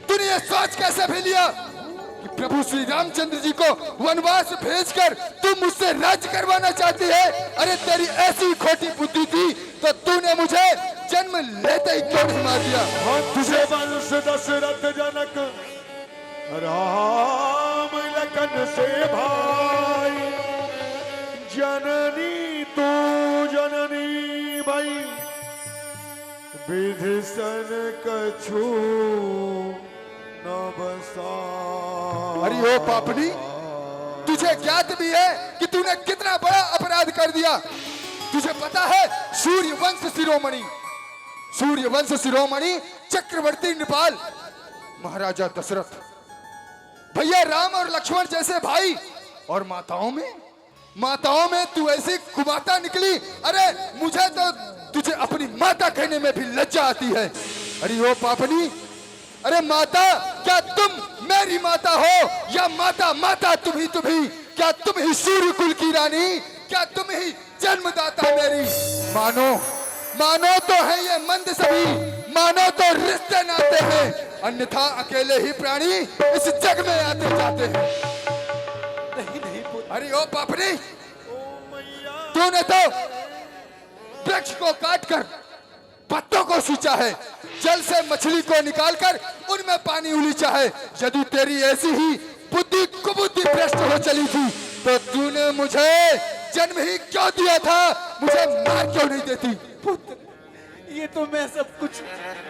तूने ये सोच कैसे भी लिया कि प्रभु श्री रामचंद्र जी को वनवास भेजकर तुम मुझसे राज्य करवाना चाहती है? अरे तेरी ऐसी खोटी बुद्धि थी तो तूने मुझे जन्म लेते ही क्यों नहीं मार दिया? तुझे वंश दशरथ जनक राम लखन से भाई, जननी तू जननी भाई, विभीषण कछु न बसा। अरे ओ पापनी, तुझे ज्ञात भी है कि तूने कितना बड़ा अपराध कर दिया? तुझे पता है सूर्यवंश शिरोमणि चक्रवर्ती नृपाल महाराजा दशरथ, भैया राम और लक्ष्मण जैसे भाई, और माताओं में तू ऐसी कुमाता निकली। अरे मुझे तो तुझे अपनी माता कहने में भी लज्जा आती है। अरे ओ पापनी, अरे माता, क्या तुम मेरी माता हो या माता माता तुम ही? क्या तुम ही सूर्य कुल की रानी? क्या तुम ही जन्मदाता मेरी? मानो तो है ये मंद सभी, मानो तो रिश्ते नाते हैं, अन्यथा अकेले ही प्राणी इस जग में आते जाते हैं। नहीं पुत्र। अरे ओ पापनी, तूने तो वृक्ष को काटकर पत्तों को सींचा है, जल से मछली को निकालकर उनमें पानी उलीचा है। यदि तेरी ऐसी ही बुद्धि कुबुद्धि भ्रष्ट हो चली थी तो तूने मुझे जन्म ही क्यों दिया था? मुझे मार क्यों नहीं देती? पुत्र, ये तो मैं सब कुछ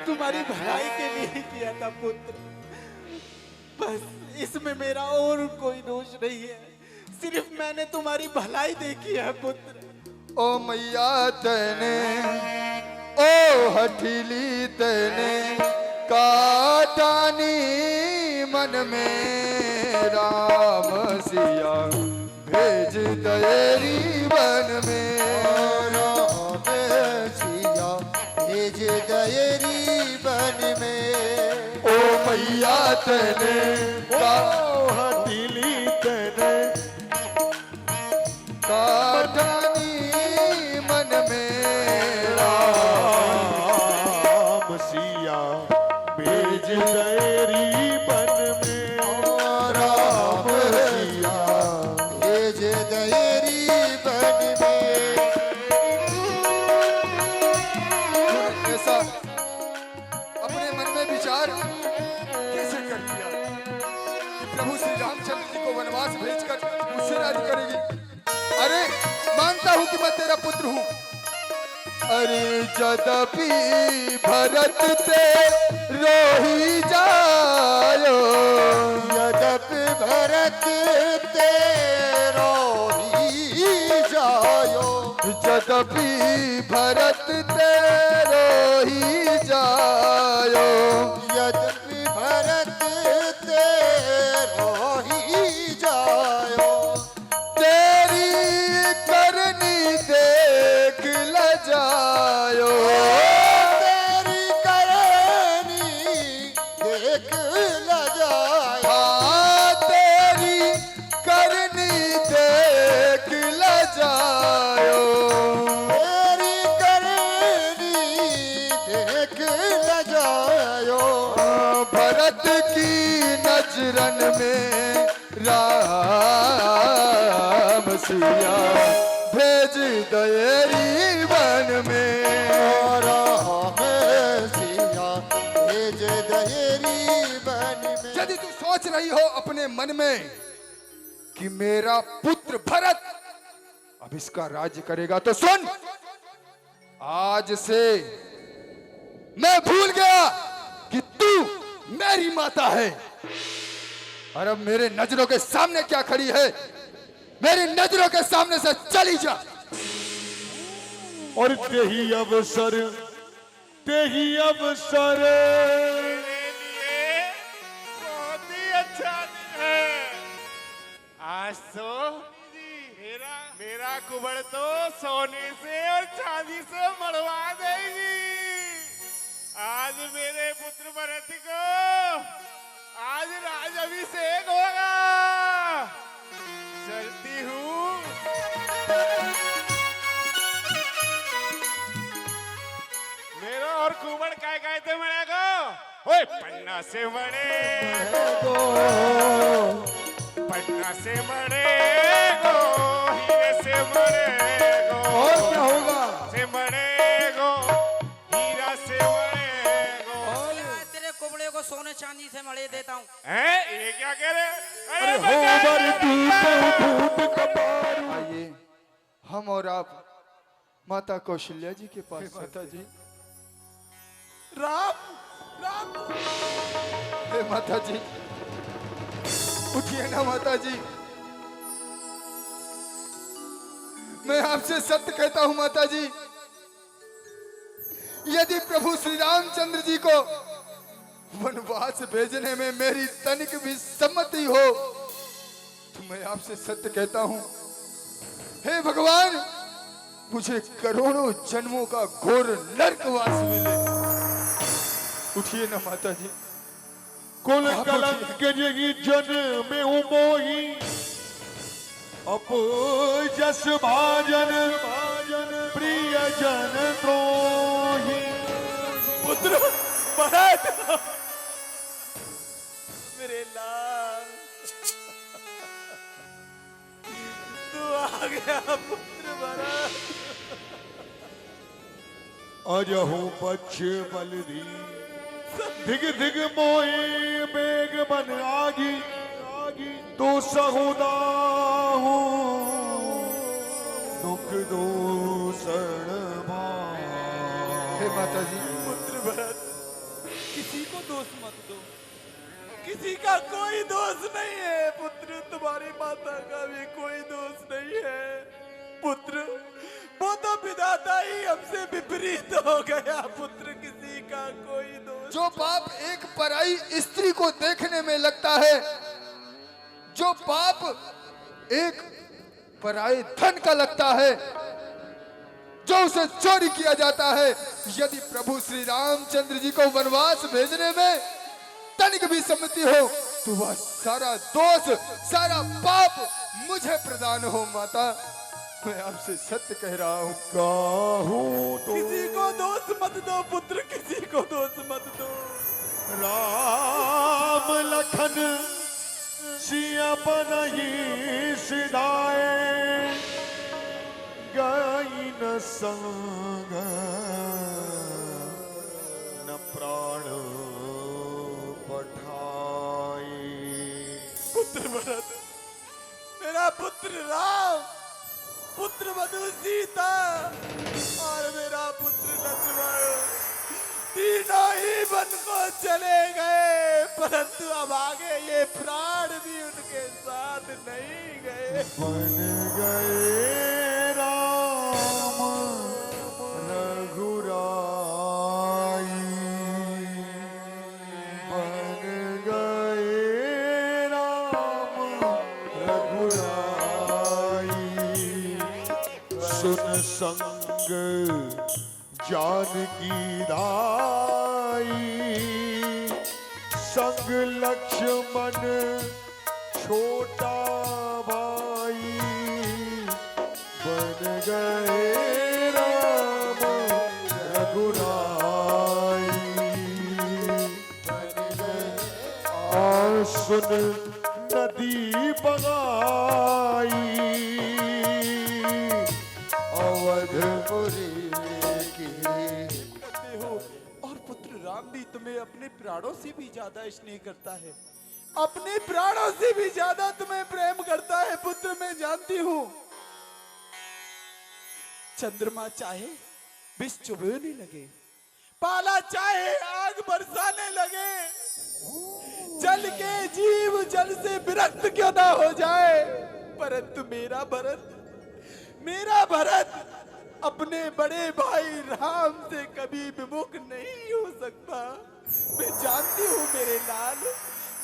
तुम्हारी भलाई के लिए ही किया था पुत्र। बस इसमें मेरा और कोई दोष नहीं है, सिर्फ मैंने तुम्हारी भलाई देखी है पुत्र। ओ मैया तेने, ओ हठीली तेने काटानी मन में राम सिया भेज दयरी वन में। राम सिया भेज दयरी वन में। ओ मैया तेने हथेली तेने काटानी मन में राम सिया भेज दयरी बन में। राम सिया भेज दयरी वन में। तूने ऐसा अपने मन में विचार कैसे कर दिया कि प्रभु श्री रामचंद्र जी को वनवास भेजकर मुझसे राजी करेगी? अरे मानता हूं कि मैं तेरा पुत्र हूं। अरे यद्यपि भरत ते रोही जायो, यद्यपि भरत तेरो ही जायो। यद्यपि भरत ते रोही जायो। यद्यपि भरत तेरो ही जायो। तेरी करनी देख लजायो। तेरी करनी देख लजायो। हाँ, तेरी करनी देख लजायो। तेरी करनी देख लजायो। भरत की नजरन में राम सिया भेज दयरी वन में। राम सिया भेज दयरी वन में। यदि तू सोच रही हो अपने मन में कि मेरा पुत्र भरत अब इसका राज्य करेगा तो सुन, आज से मैं भूल गया कि तू मेरी माता है। और अब मेरे नजरों के सामने क्या खड़ी है? मेरी नजरों के सामने से चली जा। और तेही अवसर बहुत ही अच्छा दिन है आज तो। मेरा कुबड़ तो सोने से और चांदी से मरवा देगी। आज काय कहते मरे को ओए पन्ना से मरे को पन्ना से मरे को हीरे से मरे को और क्या होगा? से मरे को हीरा से मरे को तेरे कुबड़े को सोने चांदी से मड़े देता हूँ। हैं ये क्या कह रहे? अरे हो बर आइए हम और आप माता कौशल्या जी के पास। माता जी, राम राम हे माता जी, उठिए ना माता जी। मैं आपसे सत्य कहता हूं माता जी, यदि प्रभु श्री रामचंद्र जी को वनवास भेजने में मेरी तनिक भी सम्मति हो तो मैं आपसे सत्य कहता हूं, हे भगवान, मुझे करोड़ों जन्मों का घोर नरकवास मिले। उठिए ना माता जी। कुल कलंक जगी जन में मोही अप जस भाजन प्रिय जन द्रोही। पुत्र भरत मेरे लाल तू आ गया पुत्र भरत। अजहु पक्ष बलदी दिग दिग मोहे बेग बन आगी तो सहुदाहू दुख दूसर हे माता जी, पुत्र भरत किसी को दोष मत दो, किसी का कोई दोष नहीं है पुत्र, तुम्हारी माता का भी कोई दोष नहीं है पुत्र, वो तो विधाता ही हमसे विपरीत हो गया पुत्र, किसी का कोई दोष। जो पाप एक पराई स्त्री को देखने में लगता है, जो पाप एक पराये धन का लगता है, जो उसे चोरी किया जाता है, यदि प्रभु श्री रामचंद्र जी को वनवास भेजने में तनिक भी सम्मति हो तो वह सारा दोष, सारा पाप मुझे प्रदान हो माता। मैं आपसे सत्य कह रहा हूँ। किसी को दोष मत दो पुत्र, किसी को दोष मत दो। राम लखन सिया बनहि सिधाए गई न संग न प्राण पठाए। पुत्र भरत, मेरा पुत्र राम, पुत्र वधु सीता और मेरा पुत्र लक्ष्मण तीनों ही वन को चले गए, परंतु अब आगे ये प्राण भी उनके साथ नहीं गए। बन गए राम रघुराई, बन गए राम रघुराई। सुन संग जानकी दाई, संग लक्ष्मण छोटा भाई, बन गए राम रघुराई। और सुन नदी बगाई, अवधपुरी और पुत्र राम भी तुम्हें अपने प्राणों से भी ज्यादा स्नेह करता है, अपने प्राणों से भी ज्यादा तुम्हें प्रेम करता है पुत्र, मैं जानती हूँ। चंद्रमा चाहे विष चुभने लगे, पाला चाहे आग बरसाने लगे, जल के जीव जल से विरक्त क्यों ना हो जाए, परंतु मेरा भरत अपने बड़े भाई राम से कभी विमुख नहीं हो सकता। मैं जानती हूँ मेरे लाल,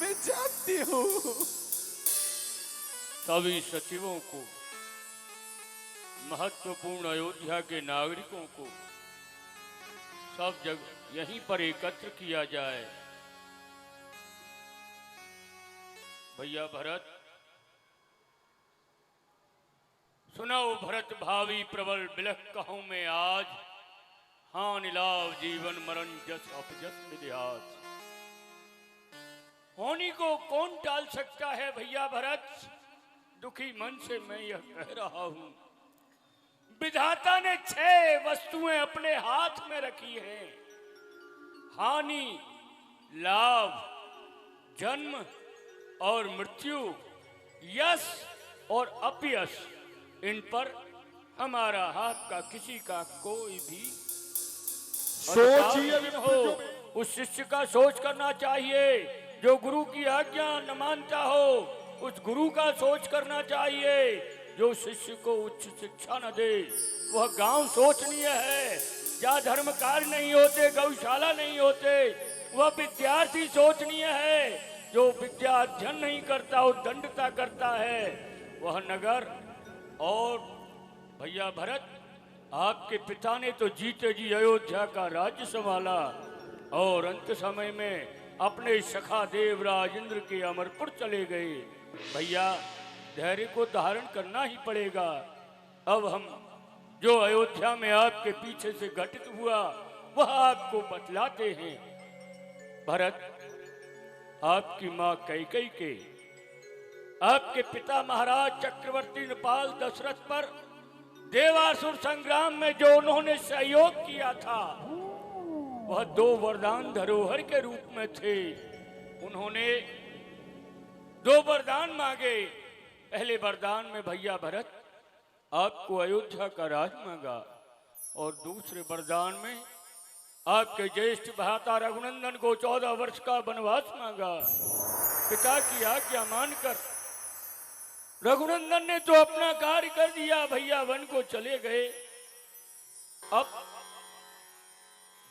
मैं जानती हूँ। सभी सचिवों को, महत्वपूर्ण अयोध्या के नागरिकों को सब जगह यहीं पर एकत्र किया जाए। भैया भरत, सुनाओ भरत भावी प्रबल बिलख कहूं मैं आज हानि लाभ जीवन मरण जस अपजस विद्यास। होनी को कौन टाल सकता है भैया भरत? दुखी मन से मैं यह कह रहा हूं। विधाता ने 6 वस्तुएं अपने हाथ में रखी हैं। हानि, लाभ, जन्म और मृत्यु, यश और अपयश, इन पर हमारा हाथ का किसी का कोई भी सोचिए अधिकार नहीं हो। उस शिष्य का सोच करना चाहिए जो गुरु की आज्ञा न मानता हो। उस गुरु का सोच करना चाहिए जो शिष्य को उच्च शिक्षा न दे। वह गांव सोचनीय है जहाँ धर्म कार्य नहीं होते, गौशाला नहीं होते। वह विद्यार्थी सोचनीय है जो विद्या अध्ययन नहीं करता, उद्दंडता करता है। वह नगर और भैया भरत, आपके पिता ने तो जीते जी अयोध्या का राज्य संभाला और अंत समय में अपने सखा देवराज इंद्र के अमरपुर चले गए। भैया, धैर्य को धारण करना ही पड़ेगा। अब हम जो अयोध्या में आपके पीछे से घटित हुआ वह आपको बतलाते हैं। भरत, आपकी मां कैकेयी के आपके पिता महाराज चक्रवर्ती नृपाल दशरथ पर देवासुर संग्राम में जो उन्होंने सहयोग किया था वह 2 वरदान धरोहर के रूप में थे। उन्होंने 2 वरदान मांगे। पहले वरदान में भैया भरत आपको अयोध्या का राज मांगा और दूसरे वरदान में आपके ज्येष्ठ भ्राता रघुनंदन को 14 वर्ष का वनवास मांगा। पिता की आज्ञा मानकर रघुनंदन ने तो अपना कार्य कर दिया, भैया वन को चले गए। अब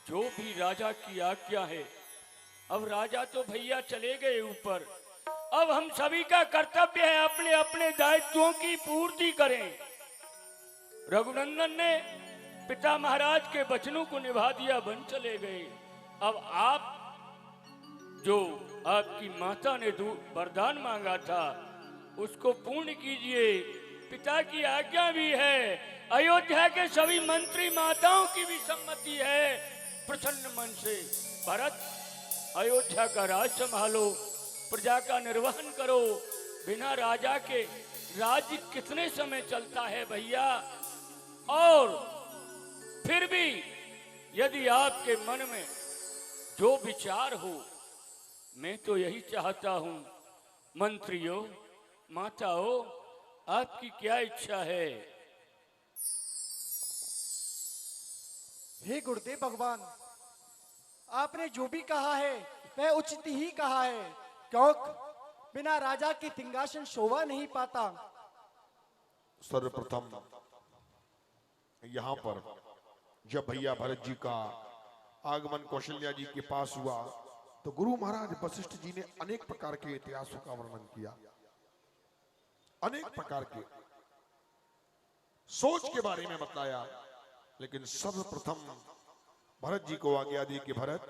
जो भी राजा की आज्ञा है, अब राजा तो भैया चले गए ऊपर। अब हम सभी का कर्तव्य है अपने अपने दायित्वों की पूर्ति करें। रघुनंदन ने पिता महाराज के वचनों को निभा दिया, वन चले गए। अब आप जो आपकी माता ने वरदान मांगा था उसको पूर्ण कीजिए। पिता की आज्ञा भी है, अयोध्या के सभी मंत्री माताओं की भी सम्मति है। प्रसन्न मन से भरत अयोध्या का राज संभालो, प्रजा का निर्वहन करो। बिना राजा के राज्य कितने समय चलता है भैया? और फिर भी यदि आपके मन में जो विचार हो, मैं तो यही चाहता हूं मंत्रियों, माताओं, आपकी क्या इच्छा है? हे गुरुदेव भगवान, आपने जो भी कहा है वह उचित ही कहा है, क्योंकि बिना राजा के सिंहासन शोभा नहीं पाता। सर्वप्रथम यहाँ पर जब भैया भरत जी का आगमन कौशल्या जी के पास हुआ तो गुरु महाराज वशिष्ठ जी ने अनेक प्रकार के इतिहासों का वर्णन किया, अनेक प्रकार के सोच के बारे में बताया। लेकिन सर्वप्रथम भरत जी को आज्ञा दी कि भरत,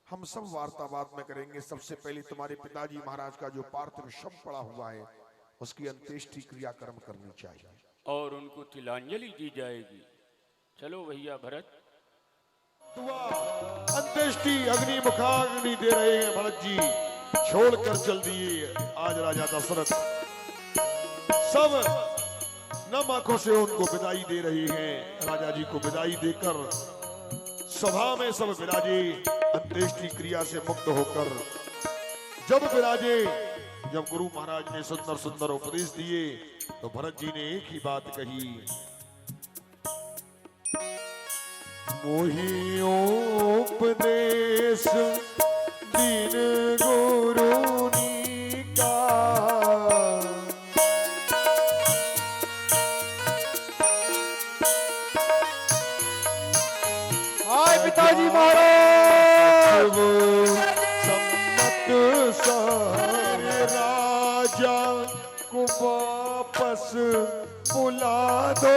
हम सब वार्तावाद में करेंगे। सबसे पहले तुम्हारे पिताजी महाराज का जो पार्थिव शव पड़ा हुआ है उसकी अंत्येष्टि क्रियाक्रम करनी चाहिए और उनको तिलांजलि दी जाएगी। चलो भैया भरत। अंत्येष्टि अग्नि मुखाग्नि दे रहे हैं भरत जी, छोड़कर चल दिए। आज राजा दशरथ सब नम आंखों से उनको विदाई दे रही हैं। राजा जी को विदाई देकर सभा में सब विराजे अंत्येष्टि क्रिया से मुक्त होकर। जब विराजे, जब गुरु महाराज ने सुंदर सुंदर उपदेश दिए तो भरत जी ने एक ही बात कही, मोहि उपदेश दीन गुरु का, हाय पिताजी महाराज। सम्मत सारे राजा को वापस बुला दो,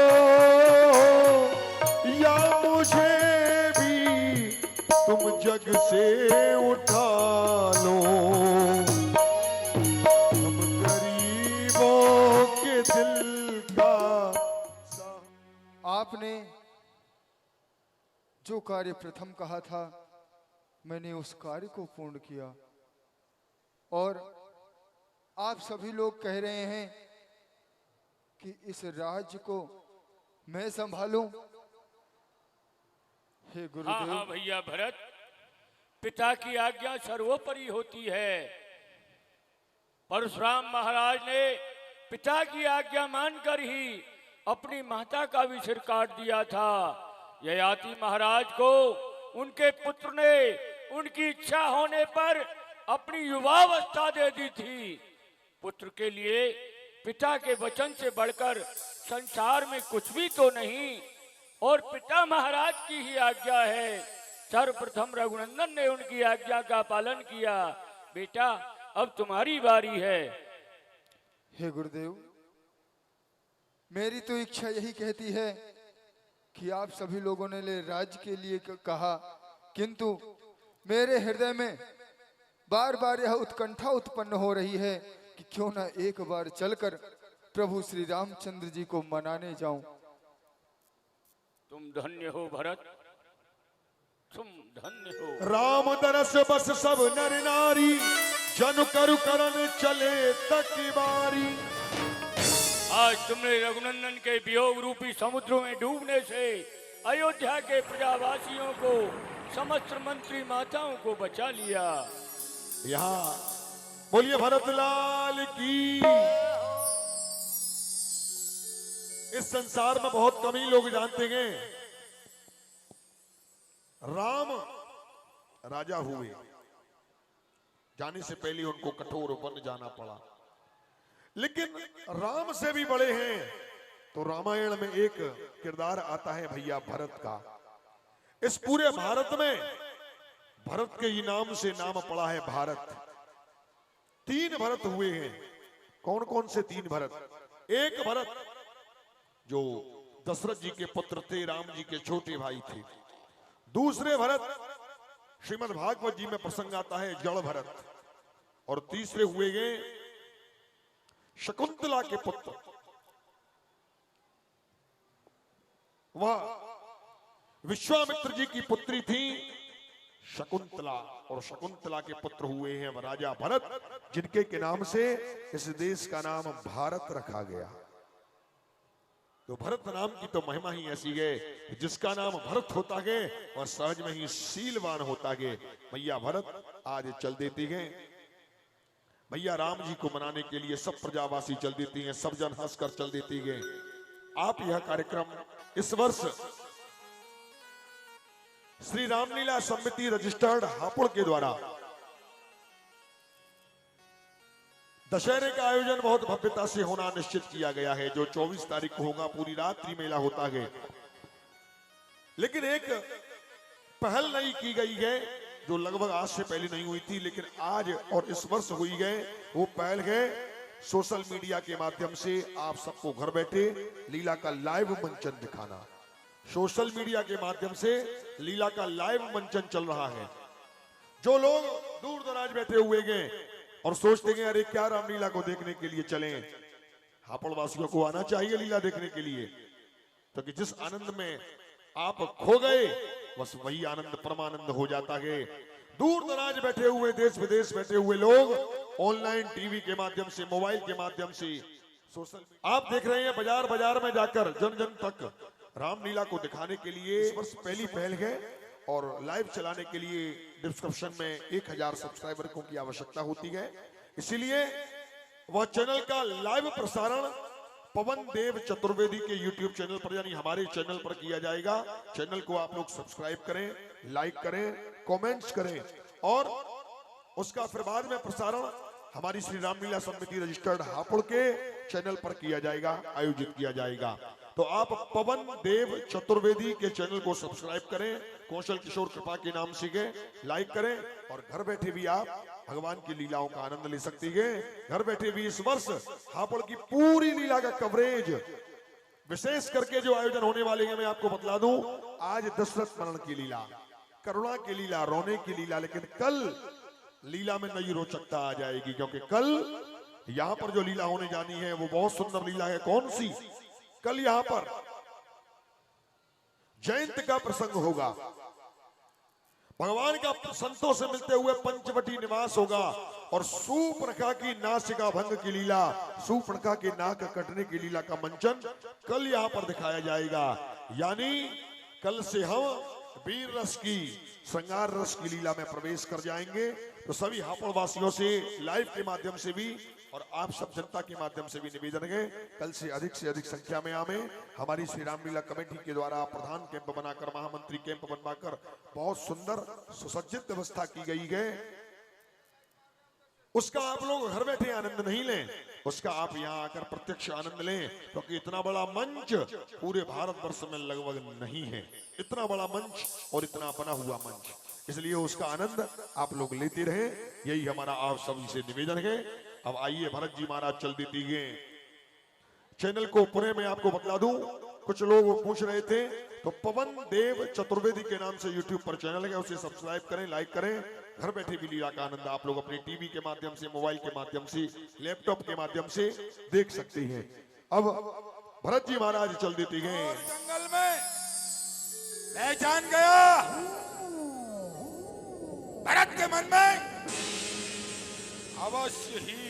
या मुझे भी तुम जग से उठा लो। हम गरीबों के दिल का आपने जो कार्य प्रथम कहा था मैंने उस कार्य को पूर्ण किया, और आप सभी लोग कह रहे हैं कि इस राज्य को मैं संभालूं। हे हाँ गुरुदेव, हाँ भैया भरत, पिता की आज्ञा सर्वोपरि होती है। परशुराम महाराज ने पिता की आज्ञा मानकर ही अपनी माता का भी सिर काट दिया था। ययाति महाराज को उनके पुत्र ने उनकी इच्छा होने पर अपनी युवावस्था दे दी थी। पुत्र के लिए पिता के वचन से बढ़कर संसार में कुछ भी तो नहीं, और पिता महाराज की ही आज्ञा है। सर्वप्रथम रघुनंदन ने उनकी आज्ञा का पालन किया। बेटा, अब तुम्हारी बारी है। हे गुरुदेव, मेरी तो इच्छा यही कहती है कि आप सभी लोगों ने ले राज्य के लिए कहा, किंतु मेरे हृदय में बार बार यह उत्कंठा उत्पन्न हो रही है कि क्यों ना एक बार चलकर प्रभु श्री रामचंद्र जी को मनाने जाऊं। तुम धन्य हो भरत, तुम धन्य हो। राम दरस बस सब नर नारी, जन करु करन चले तकी बारी। आज तुमने रघुनंदन के वियोग रूपी समुद्र में डूबने से अयोध्या के प्रजावासियों को, समस्त मंत्री माताओं को बचा लिया। यहाँ बोलिए भरत लाल की। इस संसार में बहुत कम ही लोग जानते हैं, राम राजा हुए, जाने से पहले उनको कठोर वन जाना पड़ा। लेकिन राम से भी बड़े हैं तो रामायण में एक किरदार आता है भैया भरत का। इस पूरे भारत में भरत के ही नाम से नाम पड़ा है भारत। 3 भरत हुए हैं। कौन कौन से 3 भरत? एक भरत जो दशरथ जी के पुत्र थे, राम जी के छोटे भाई थे। दूसरे भरत श्रीमद् भागवत जी में प्रसंग आता है, जड़ भरत। और तीसरे हुए गए शकुंतला के पुत्र, वह विश्वामित्र जी की पुत्री थी शकुंतला, और शकुंतला के पुत्र हुए हैं राजा भरत, जिनके के नाम से इस देश का नाम भारत रखा गया। तो भरत नाम की तो महिमा ही ऐसी है कि जिसका नाम भरत होता है वह सहज में ही शीलवान होता है। भैया भरत आज चल देते हैं, भैया राम जी को मनाने के लिए सब प्रजावासी चल देती हैं, सब जन हंसकर चल देती हैं। आप यह कार्यक्रम इस वर्ष श्री रामलीला समिति रजिस्टर्ड हापुड़ के द्वारा दशहरे का आयोजन बहुत भव्यता से होना निश्चित किया गया है, जो 24 तारीख को होगा। पूरी रात्रि मेला होता है। लेकिन एक पहल नई की गई है जो लगभग आज से पहले नहीं हुई थी, लेकिन आज और इस वर्ष हुई है। वो पहल है सोशल मीडिया के माध्यम से आप सबको घर बैठे लीला का लाइव मंचन दिखाना। सोशल मीडिया के माध्यम से लीला का लाइव मंचन चल रहा है। जो लोग दूर दराज बैठे हुए हैं और सोचते हैं अरे क्या रामलीला को देखने के लिए चलें, हापुड़ वासियों को आना चाहिए लीला देखने के लिए। तो कि जिस आनंद में आप खो गए बस वही आनंद परमानंद हो जाता है। दूर दराज बैठे हुए, देश विदेश बैठे हुए लोग ऑनलाइन टीवी के माध्यम से, मोबाइल के माध्यम से, सोशल आप देख रहे हैं बाजार बाजार में जाकर जन जन तक रामलीला को दिखाने के लिए इस वर्ष पहली पहल है। और लाइव चलाने के लिए डिस्क्रिप्शन में 1000 सब्सक्राइबर की आवश्यकता होती है। इसीलिए वह चैनल का लाइव प्रसारण पवन देव चतुर्वेदी के YouTube चैनल पर यानी हमारे चैनल पर किया जाएगा। चैनल को आप लोग सब्सक्राइब करें, लाइक करें, कमेंट्स करें, और उसका फिर बाद में प्रसारण हमारी श्री रामलीला समिति रजिस्टर्ड हापुड़ के चैनल पर किया जाएगा, आयोजित किया जाएगा। तो आप पवन देव चतुर्वेदी के चैनल को सब्सक्राइब करें, कौशल किशोर कृपा के नाम से लाइक करें, और घर बैठे भी आप भगवान की लीलाओं का आनंद ले सकती है। घर बैठे भी इस वर्ष हापुड़ की पूरी लीला का कवरेज विशेष करके जो आयोजन होने वाले हैं मैं आपको बतला दूं। आज दशरथ मरण की लीला, करुणा की लीला, रोने की लीला, लेकिन कल लीला में नई रोचकता आ जाएगी, क्योंकि कल यहाँ पर जो लीला होने जानी है वो बहुत सुंदर लीला है। कौन सी? कल यहाँ पर जयंत का प्रसंग होगा। भगवान का संतों से मिलते हुए पंचवटी निवास होगा और सूर्पणखा की नासिका भंग की लीला, सूर्पणखा के नाक कटने की लीला का मंचन कल यहाँ पर दिखाया जाएगा। यानी कल से हम वीर रस की, श्रृंगार रस की लीला में प्रवेश कर जाएंगे। तो सभी हापुड़ वासियों से लाइव के माध्यम से भी और आप सब जनता के माध्यम से भी निवेदन है, कल से अधिक संख्या में आवे। हमारी श्री रामलीला कमेटी के द्वारा प्रधान कैंप बनाकर, महामंत्री कैंप बनवाकर बहुत सुंदर सुसज्जित व्यवस्था की गई है। उसका आप लोग घर बैठे आनंद नहीं लें, उसका आप यहाँ आकर प्रत्यक्ष आनंद लें, क्योंकि इतना बड़ा मंच पूरे भारतवर्ष में लगभग नहीं है। इतना बड़ा मंच और इतना बना हुआ मंच, इसलिए उसका आनंद आप लोग लेते रहे, यही हमारा आप सभी से निवेदन है। अब आइए, भरत जी महाराज चल देती है। चैनल को पुणे में आपको बतला दूं, कुछ लोग पूछ रहे थे, तो पवन देव चतुर्वेदी के नाम से यूट्यूब पर चैनल है, उसे सब्सक्राइब करें, लाइक करें। घर बैठे भी लीला का आनंद आप लोग अपने टीवी के माध्यम से, मोबाइल के माध्यम से, लैपटॉप के माध्यम से देख सकते हैं। अब भरत जी महाराज चल देते हैं। जंगल में मैं जान गया, भरत के मन में अवश्य ही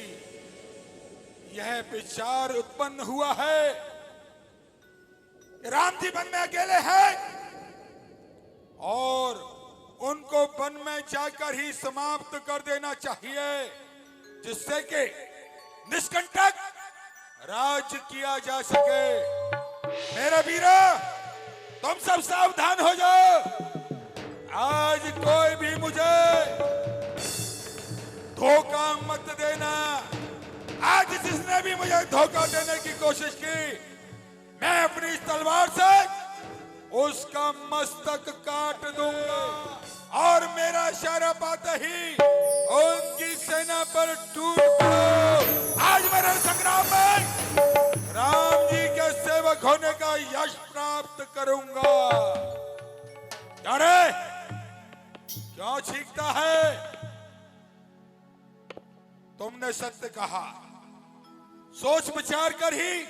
यह विचार उत्पन्न हुआ है कि राम जी वन में अकेले हैं और उनको वन में जाकर ही समाप्त कर देना चाहिए, जिससे कि निष्कंटक राज किया जा सके। मेरे वीरो, तुम सब सावधान हो जाओ। आज कोई भी मुझे धोखा मत देना। आज जिसने भी मुझे धोखा देने की कोशिश की, मैं अपनी इस तलवार से उसका मस्तक काट दूंगा और मेरा इशारा पाते ही उनकी सेना पर टूट पड़ो। आज मेरे संग्राम में राम जी के सेवक होने का यश प्राप्त करूंगा। अरे क्यों चीखता है? तुमने सत्य कहा, सोच विचार कर ही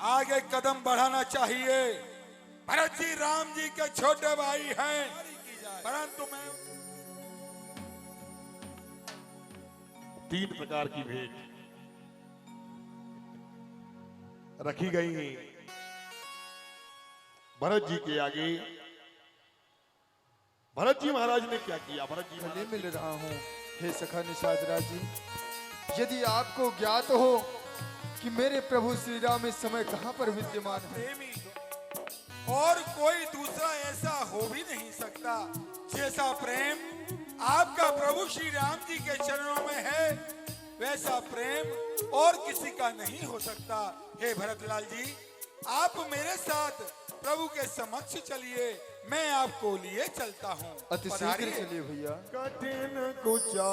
आगे कदम बढ़ाना चाहिए। भरत जी राम जी के छोटे भाई हैं, परंतु मैं 3 प्रकार की भेंट रखी गई हैं भरत जी के आगे। भरत जी महाराज ने क्या किया? भरत जी भले मिल रहा हूँ हे सखा निषाद राज जी, यदि आपको ज्ञात हो कि मेरे प्रभु श्री राम इस समय कहाँ पर विद्यमान है। और कोई दूसरा ऐसा हो भी नहीं सकता जैसा प्रेम आपका प्रभु श्री राम जी के चरणों में है, वैसा प्रेम और किसी का नहीं हो सकता। हे भरतलाल जी, आप मेरे साथ प्रभु के समक्ष चलिए, मैं आपको लिए चलता हूँ। अति शीघ्र चलिए भैया। कठिन कुचा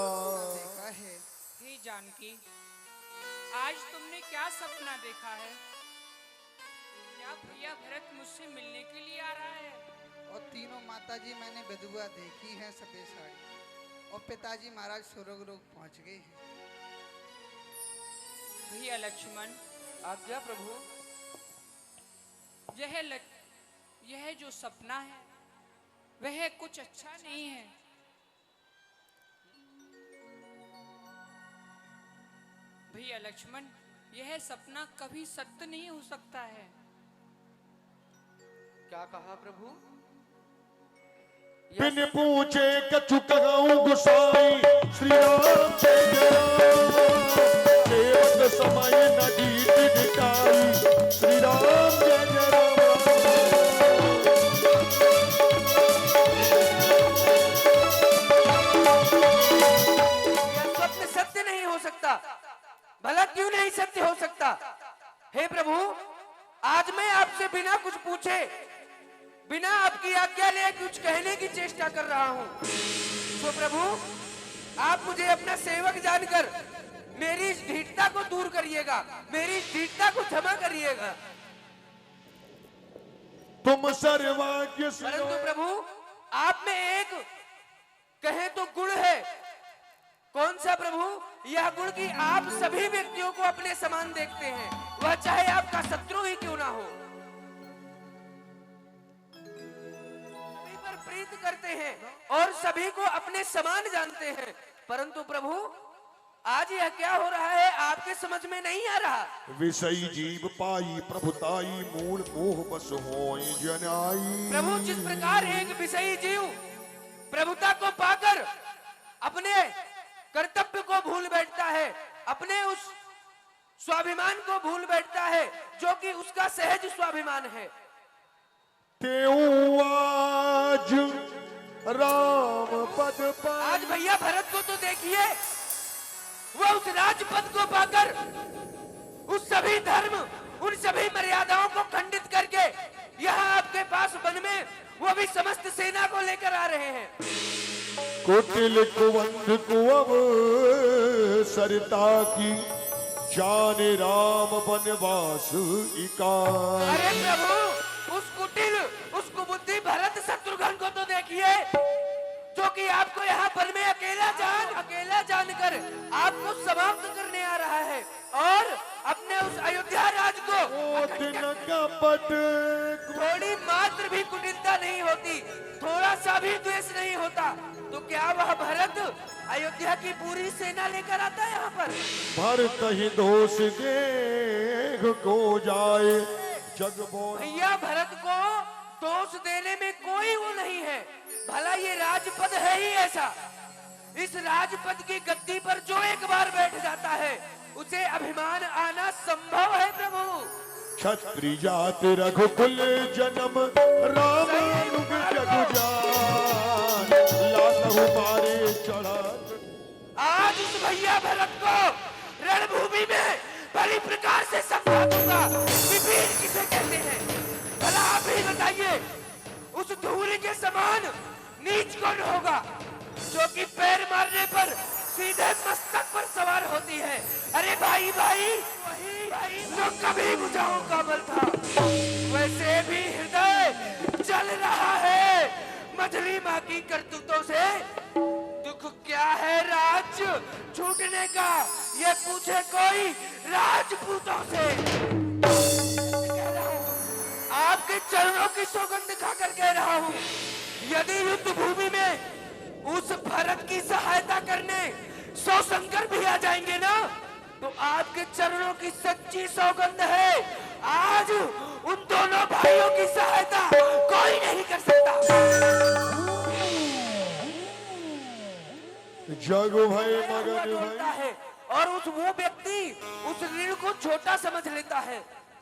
हे जानकी, आज तुमने क्या सपना देखा है? क्या भैया भरत मुझसे मिलने के लिए आ रहा है? और तीनों माताजी मैंने बधुआ देखी है सफेद साड़ी, और पिताजी महाराज स्वर्ग लोक पहुंच गए हैं। भैया लक्ष्मण, आज्ञा प्रभु। यह जो सपना है वह कुछ अच्छा नहीं है। भैया लक्ष्मण, यह सपना कभी सत्य नहीं हो सकता है। क्या कहा प्रभु? बिन पूछे कछु कहूं गुसाई, श्री राम जय सेवक समय न जीत जिताई, श्री राम जय राम। यह स्वप्न सत्य नहीं हो सकता। भला क्यों नहीं सत्य हो सकता? हे प्रभु, आज मैं आपसे बिना कुछ पूछे, बिना आपकी आज्ञा लिए कुछ कहने की चेष्टा कर रहा हूं। तो प्रभु, आप मुझे अपना सेवक जानकर मेरी इस ढीठता को दूर करिएगा, मेरी इस ढीठता को क्षमा करिएगा। तुम सर्वज्ञ। परंतु प्रभु, आप में एक कहे तो गुण है। कौन सा प्रभु? यह गुण कि आप सभी व्यक्तियों को अपने समान देखते हैं, वह चाहे आपका शत्रु ही क्यों ना हो। पर प्रीत आकर्षित करते हैं और सभी को अपने समान जानते हैं, परंतु प्रभु आज यह क्या हो रहा है आपके समझ में नहीं आ रहा। विषयी जीव पाई प्रभुताई मूल मोह बस होय जनाई। प्रभु जिस प्रकार एक विषयी जीव प्रभुता को पाकर अपने कर्तव्य को भूल बैठता है, अपने उस स्वाभिमान को भूल बैठता है जो कि उसका सहज स्वाभिमान है, तेऊ आज राम पद पाई। आज भैया भरत को तो देखिए, वह उस राजपद को पाकर उस सभी धर्म, उन सभी मर्यादाओं को खंडित करके यहाँ आपके पास वन में वो भी समस्त सेना को लेकर आ रहे हैं। कुटिल कुवंध कुअव सरिता की जाने राम वनवास इकाई। अरे प्रभु उस कुटिल, उस कुबुद्धि भरत शत्रुघ्न को तो देखिए, जो कि आपको यहाँ पर में अकेला जानकर आपको समाप्त करने आ रहा है और अपने उस अयोध्या राज को थोड़ी मात्र भी कुटिलता नहीं होती, थोड़ा सा भी द्वेष नहीं होता, तो क्या वह भरत अयोध्या की पूरी सेना लेकर आता है यहाँ पर? भरत ही दोष देख को जाए जग बोल। भैया भरत को दोष देने में कोई वो नहीं है, भला ये राजपद है ही ऐसा। इस राजपद की गद्दी पर जो एक बार बैठ जाता है उसे अभिमान आना संभव है प्रभु। क्षत्रिय जात रघुकुल जन्म राम अनुग जग जान लाखों मारे चढ़ा। आज उस भैया भरत को रणभूमि में बड़ी प्रकार से समझा दूंगा विपीन किसे कहते हैं। भला आप ही बताइए, उस धूल के समान नीच कौन होगा जो कि पैर मारने पर सीधे मस्तक पर सवार होती है? अरे भाई भाई वही जो कभी बुझाऊं का बल था, वैसे भी हृदय जल रहा है मछली माँ की करतूतों से। दुख क्या है राज्य छूटने का, ये पूछे कोई राजपूतों से। कह रहा हूं, आपके चरणों की सौगंध खाकर कह रहा हूँ, यदि युद्ध भूमि में उस भरत की सहायता करने 100 शंकर भी आ जाएंगे ना, तो आपके चरणों की सच्ची सौगंध है, आज उन दोनों भाइयों की सहायता कोई नहीं कर सकता। जग भय मगन भय है और उस वो व्यक्ति उस ऋण को छोटा समझ लेता है,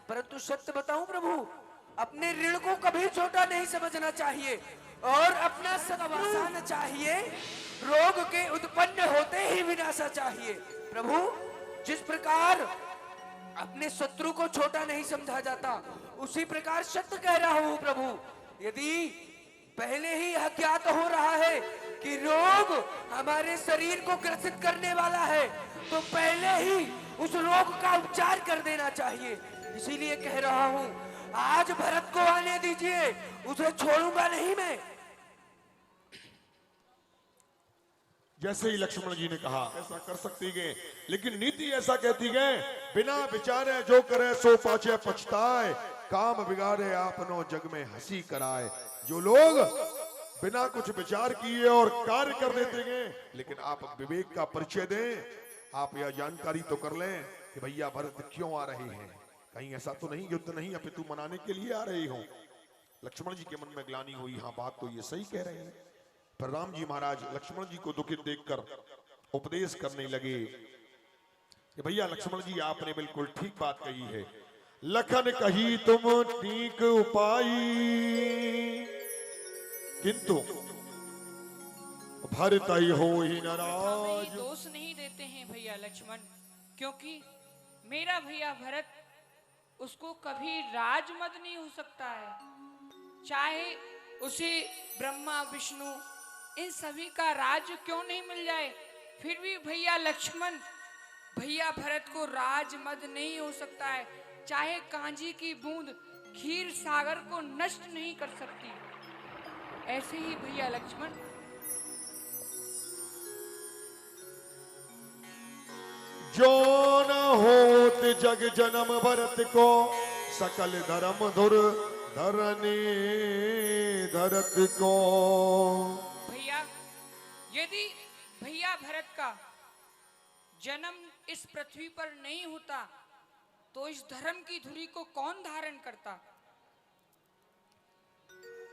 परंतु सत्य बताऊं प्रभु, अपने ऋण को कभी छोटा नहीं समझना चाहिए और अपना सदवासान चाहिए, रोग के उत्पन्न होते ही विनाशा चाहिए। प्रभु जिस प्रकार अपने शत्रु को छोटा नहीं समझा जाता, उसी प्रकार सत्य कह रहा हूं प्रभु, यदि पहले ही यह ज्ञात हो रहा है कि रोग हमारे शरीर को ग्रसित करने वाला है, तो पहले ही उस रोग का उपचार कर देना चाहिए। इसीलिए कह रहा हूं, आज भरत को आने दीजिए, उसे छोड़ूंगा नहीं मैं। जैसे ही लक्ष्मण जी ने कहा ऐसा कर सकती गए, लेकिन नीति ऐसा कहती गए, बिना विचारे जो करे सो पाछे पछताए, काम बिगाड़े आपनो जग में हंसी कराए। जो लोग बिना कुछ विचार किए और कार्य कर देते गए, लेकिन आप विवेक का परिचय दें, आप यह जानकारी तो कर लें कि भैया भरत क्यों आ रहे हैं, कहीं ऐसा तो नहीं युद्ध नहीं अपितु मनाने के लिए आ रहे हो। लक्ष्मण जी के मन में ग्लानि हुई, हाँ बात तो ये सही कह रहे हैं। पर राम जी महाराज लक्ष्मण जी को दुखित देखकर उपदेश करने लगे कि भैया लक्ष्मण जी आपने बिल्कुल ठीक बात कही है, लखन कही तुम ठीक उपाय, किंतु भरत ही हो ही नाराज। दोष नहीं देते हैं भैया लक्ष्मण, क्योंकि मेरा भैया भरत उसको कभी राजमद नहीं हो सकता है, चाहे उसे ब्रह्मा विष्णु इन सभी का राज्य क्यों नहीं मिल जाए, फिर भी भैया लक्ष्मण भैया भरत को राजमद नहीं हो सकता है। चाहे कांजी की बूंद क्षीर सागर को नष्ट नहीं कर सकती, ऐसे ही भैया लक्ष्मण जो न होत जग जन्म भरत को, सकल धर्म धुर धरनी धरत को। भैया, यदि भैया भरत का जन्म इस पृथ्वी पर नहीं होता तो इस धर्म की धुरी को कौन धारण करता?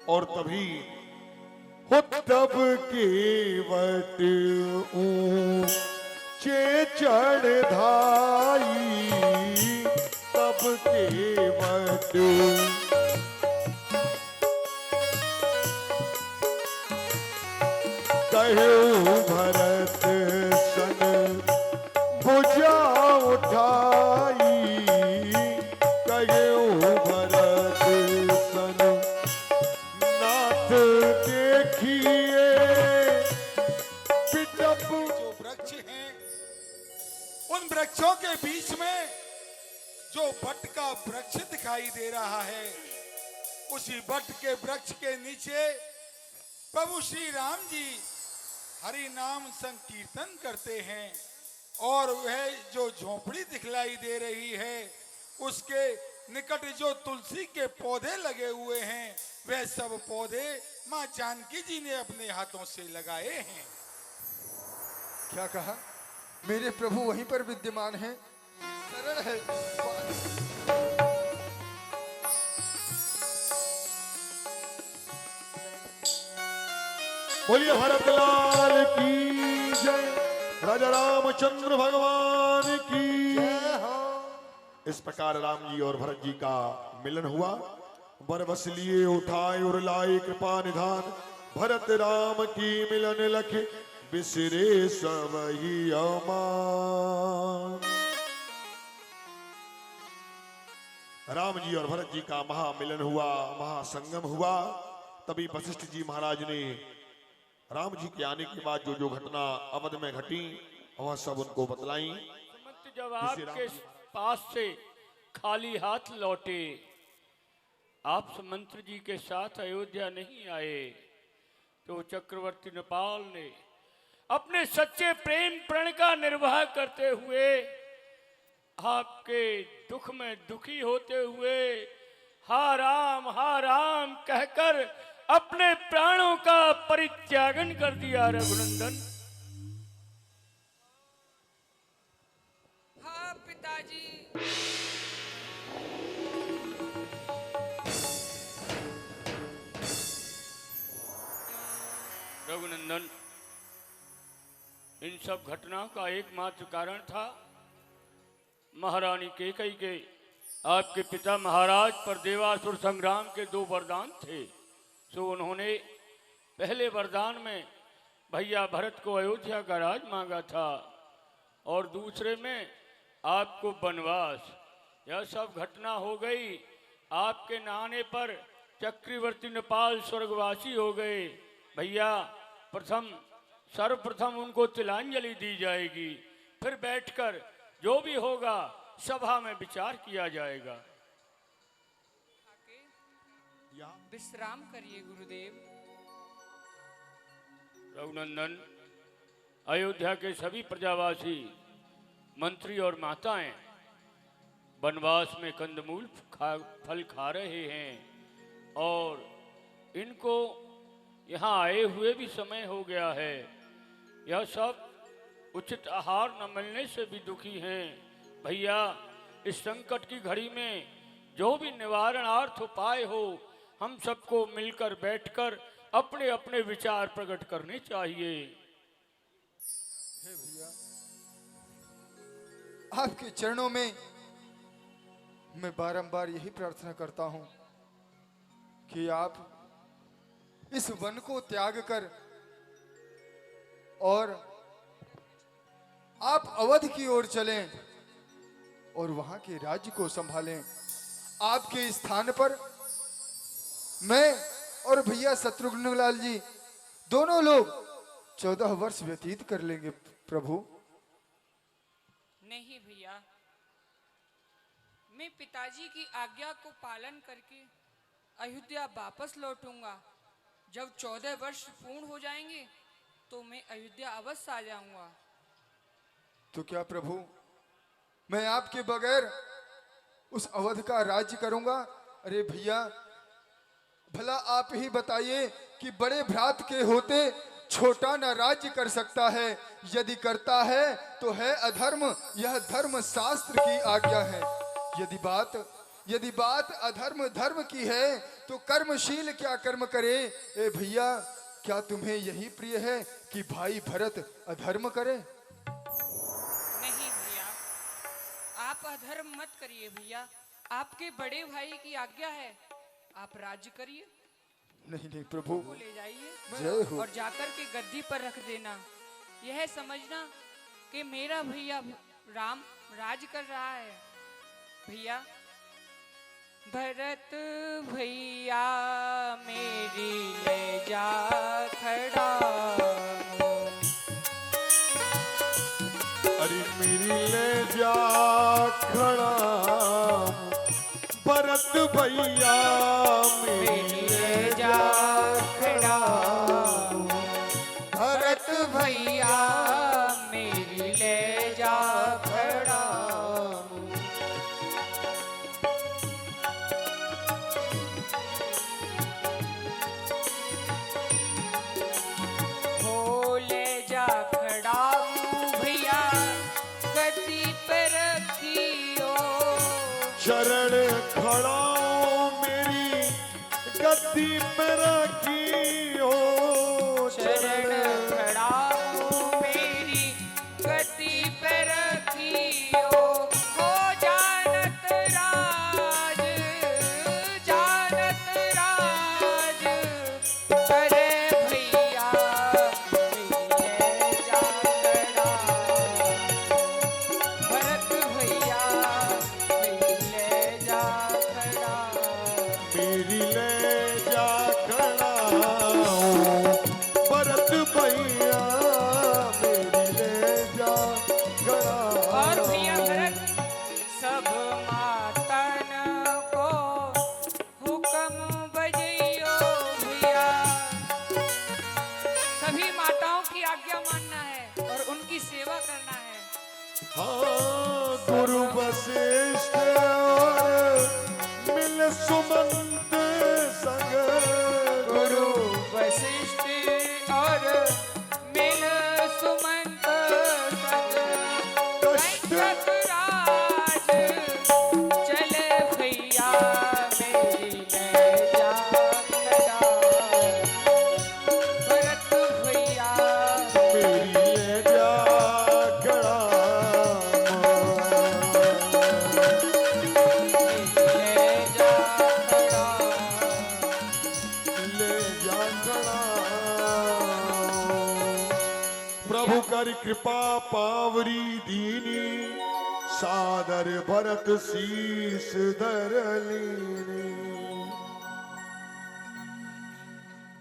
और तभी हो तब केवट ऊंचे चढ़ धाई, तब केवट कहूं भरत सन भुजा उठाई, कहूं भरत सन नाथ देखिए पिटप। जो वृक्ष हैं, उन वृक्षों के बीच में जो बट का वृक्ष दिखाई दे रहा है, उसी बट के वृक्ष के नीचे प्रभु श्री राम जी हरि नाम संकीर्तन करते हैं। और वह जो झोपड़ी दिखलाई दे रही है, उसके निकट जो तुलसी के पौधे लगे हुए हैं, वह सब पौधे मां जानकी जी ने अपने हाथों से लगाए हैं। क्या कहा? मेरे प्रभु वहीं पर विद्यमान हैं? सरल है। बोलिए भरत लाल की जय, राजा रामचंद्र भगवान की जय हो। इस प्रकार राम जी और भरत जी का मिलन हुआ। वर बस लिए उठाए और लाए कृपा निधान, भरत राम की मिलन लखे बिसरे सब ही अमान। राम जी और भरत जी का महामिलन हुआ, महासंगम हुआ। तभी वशिष्ठ जी महाराज ने राम जी के आने के बाद जो जो घटना अवध में घटी वह सब उनको बतलाई। जब आपके पास से खाली हाथ लौटे, आप मंत्री जी के साथ अयोध्या नहीं आए, तो चक्रवर्ती नेपाल ने अपने सच्चे प्रेम प्रण का निर्वाह करते हुए, आपके दुख में दुखी होते हुए हा राम कहकर अपने प्राणों का परित्यागन कर दिया। रघुनंदन, हाँ पिताजी। रघुनंदन, इन सब घटनाओं का एकमात्र कारण था महारानी कैकेयी के आपके पिता महाराज पर देवासुर संग्राम के 2 वरदान थे। तो उन्होंने पहले वरदान में भैया भरत को अयोध्या का राज मांगा था और दूसरे में आपको वनवास। यह सब घटना हो गई। आपके नाने पर चक्रवर्ती नेपाल स्वर्गवासी हो गए। भैया सर्वप्रथम उनको तिलांजलि दी जाएगी, फिर बैठकर जो भी होगा सभा में विचार किया जाएगा। विश्राम करिए गुरुदेव। रघुनंदन, अयोध्या के सभी प्रजावासी, मंत्री और माताएं वनवास में कंदमूल फल खा रहे हैं और इनको यहाँ आए हुए भी समय हो गया है। यह सब उचित आहार न मिलने से भी दुखी हैं। भैया, इस संकट की घड़ी में जो भी निवारणार्थ उपाय हो, हम सबको मिलकर बैठकर अपने अपने विचार प्रकट करने चाहिए। हे भैया, आपके चरणों में मैं बारंबार यही प्रार्थना करता हूं कि आप इस वन को त्याग कर और आप अवध की ओर चलें और वहां के राज्य को संभालें। आपके स्थान पर मैं और भैया शत्रुघ्न लाल जी दोनों लोग 14 वर्ष व्यतीत कर लेंगे प्रभु। नहीं भैया, मैं पिताजी की आज्ञा को पालन करके अयोध्या वापस लौटूंगा। जब 14 वर्ष पूर्ण हो जाएंगे तो मैं अयोध्या अवश्य आ जाऊंगा। तो क्या प्रभु, मैं आपके बगैर उस अवध का राज्य करूंगा? अरे भैया, भला आप ही बताइए कि बड़े भ्रात के होते छोटा न राज्य कर सकता है, यदि करता है तो है अधर्म, यह धर्म शास्त्र की आज्ञा है। यदि बात अधर्म धर्म की है तो कर्मशील क्या कर्म करे। ए भैया, क्या तुम्हें यही प्रिय है कि भाई भरत अधर्म करे? नहीं भैया, आप अधर्म मत करिए भैया, आपके बड़े भाई की आज्ञा है, आप राज्य करिए। नहीं प्रभु, वो ले जाइए जय हो। और जाकर के गद्दी पर रख देना। यह समझना कि मेरा भैया राम राज कर रहा है। भैया, भरत भैया मेरी ले जा खड़ा, अरे मेरी ले जा खड़ा, भरत भैया मेरी ले जा खड़ा, भरत भैया मेरी ले जा खड़ा। हो ले जा खड़ा भैया, गद्दी पे रखियो, शरण खड़ा मेरी गद्दी पे रखियो, शरण खड़ा मेरी गद्दी पे रखियो। हो जानत राज, जानत राज, करे भैया मेरे जा खड़ा, भरत भैया मेरे जा खड़ा। मेरी ले जा खड़ा, भरत भैया मेरी ले जा खड़ा। और भैया भरत, सब मातन को हुक्म बजियो भैया, सभी माताओं की आज्ञा मानना है और उनकी सेवा करना है। हाँ, गुरु वशिष्ठ और मिल सुमंत संग, गुरु वशिष्ठ और मिल सुमंत संग, वेंकट राज चले भैया मेरी ले जा खड़ा, भरत भैया मेरी ले जा खड़ा, ले जा खड़ा। ले जा खड़ा। प्रभु कर कृपा पावरी दीनी, सादर भरत शीस धर लीनी।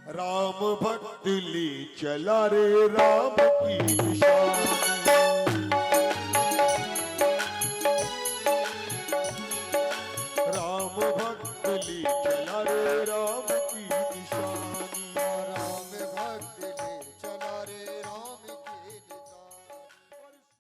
राम भक्त ली चला रे राम की निशानी,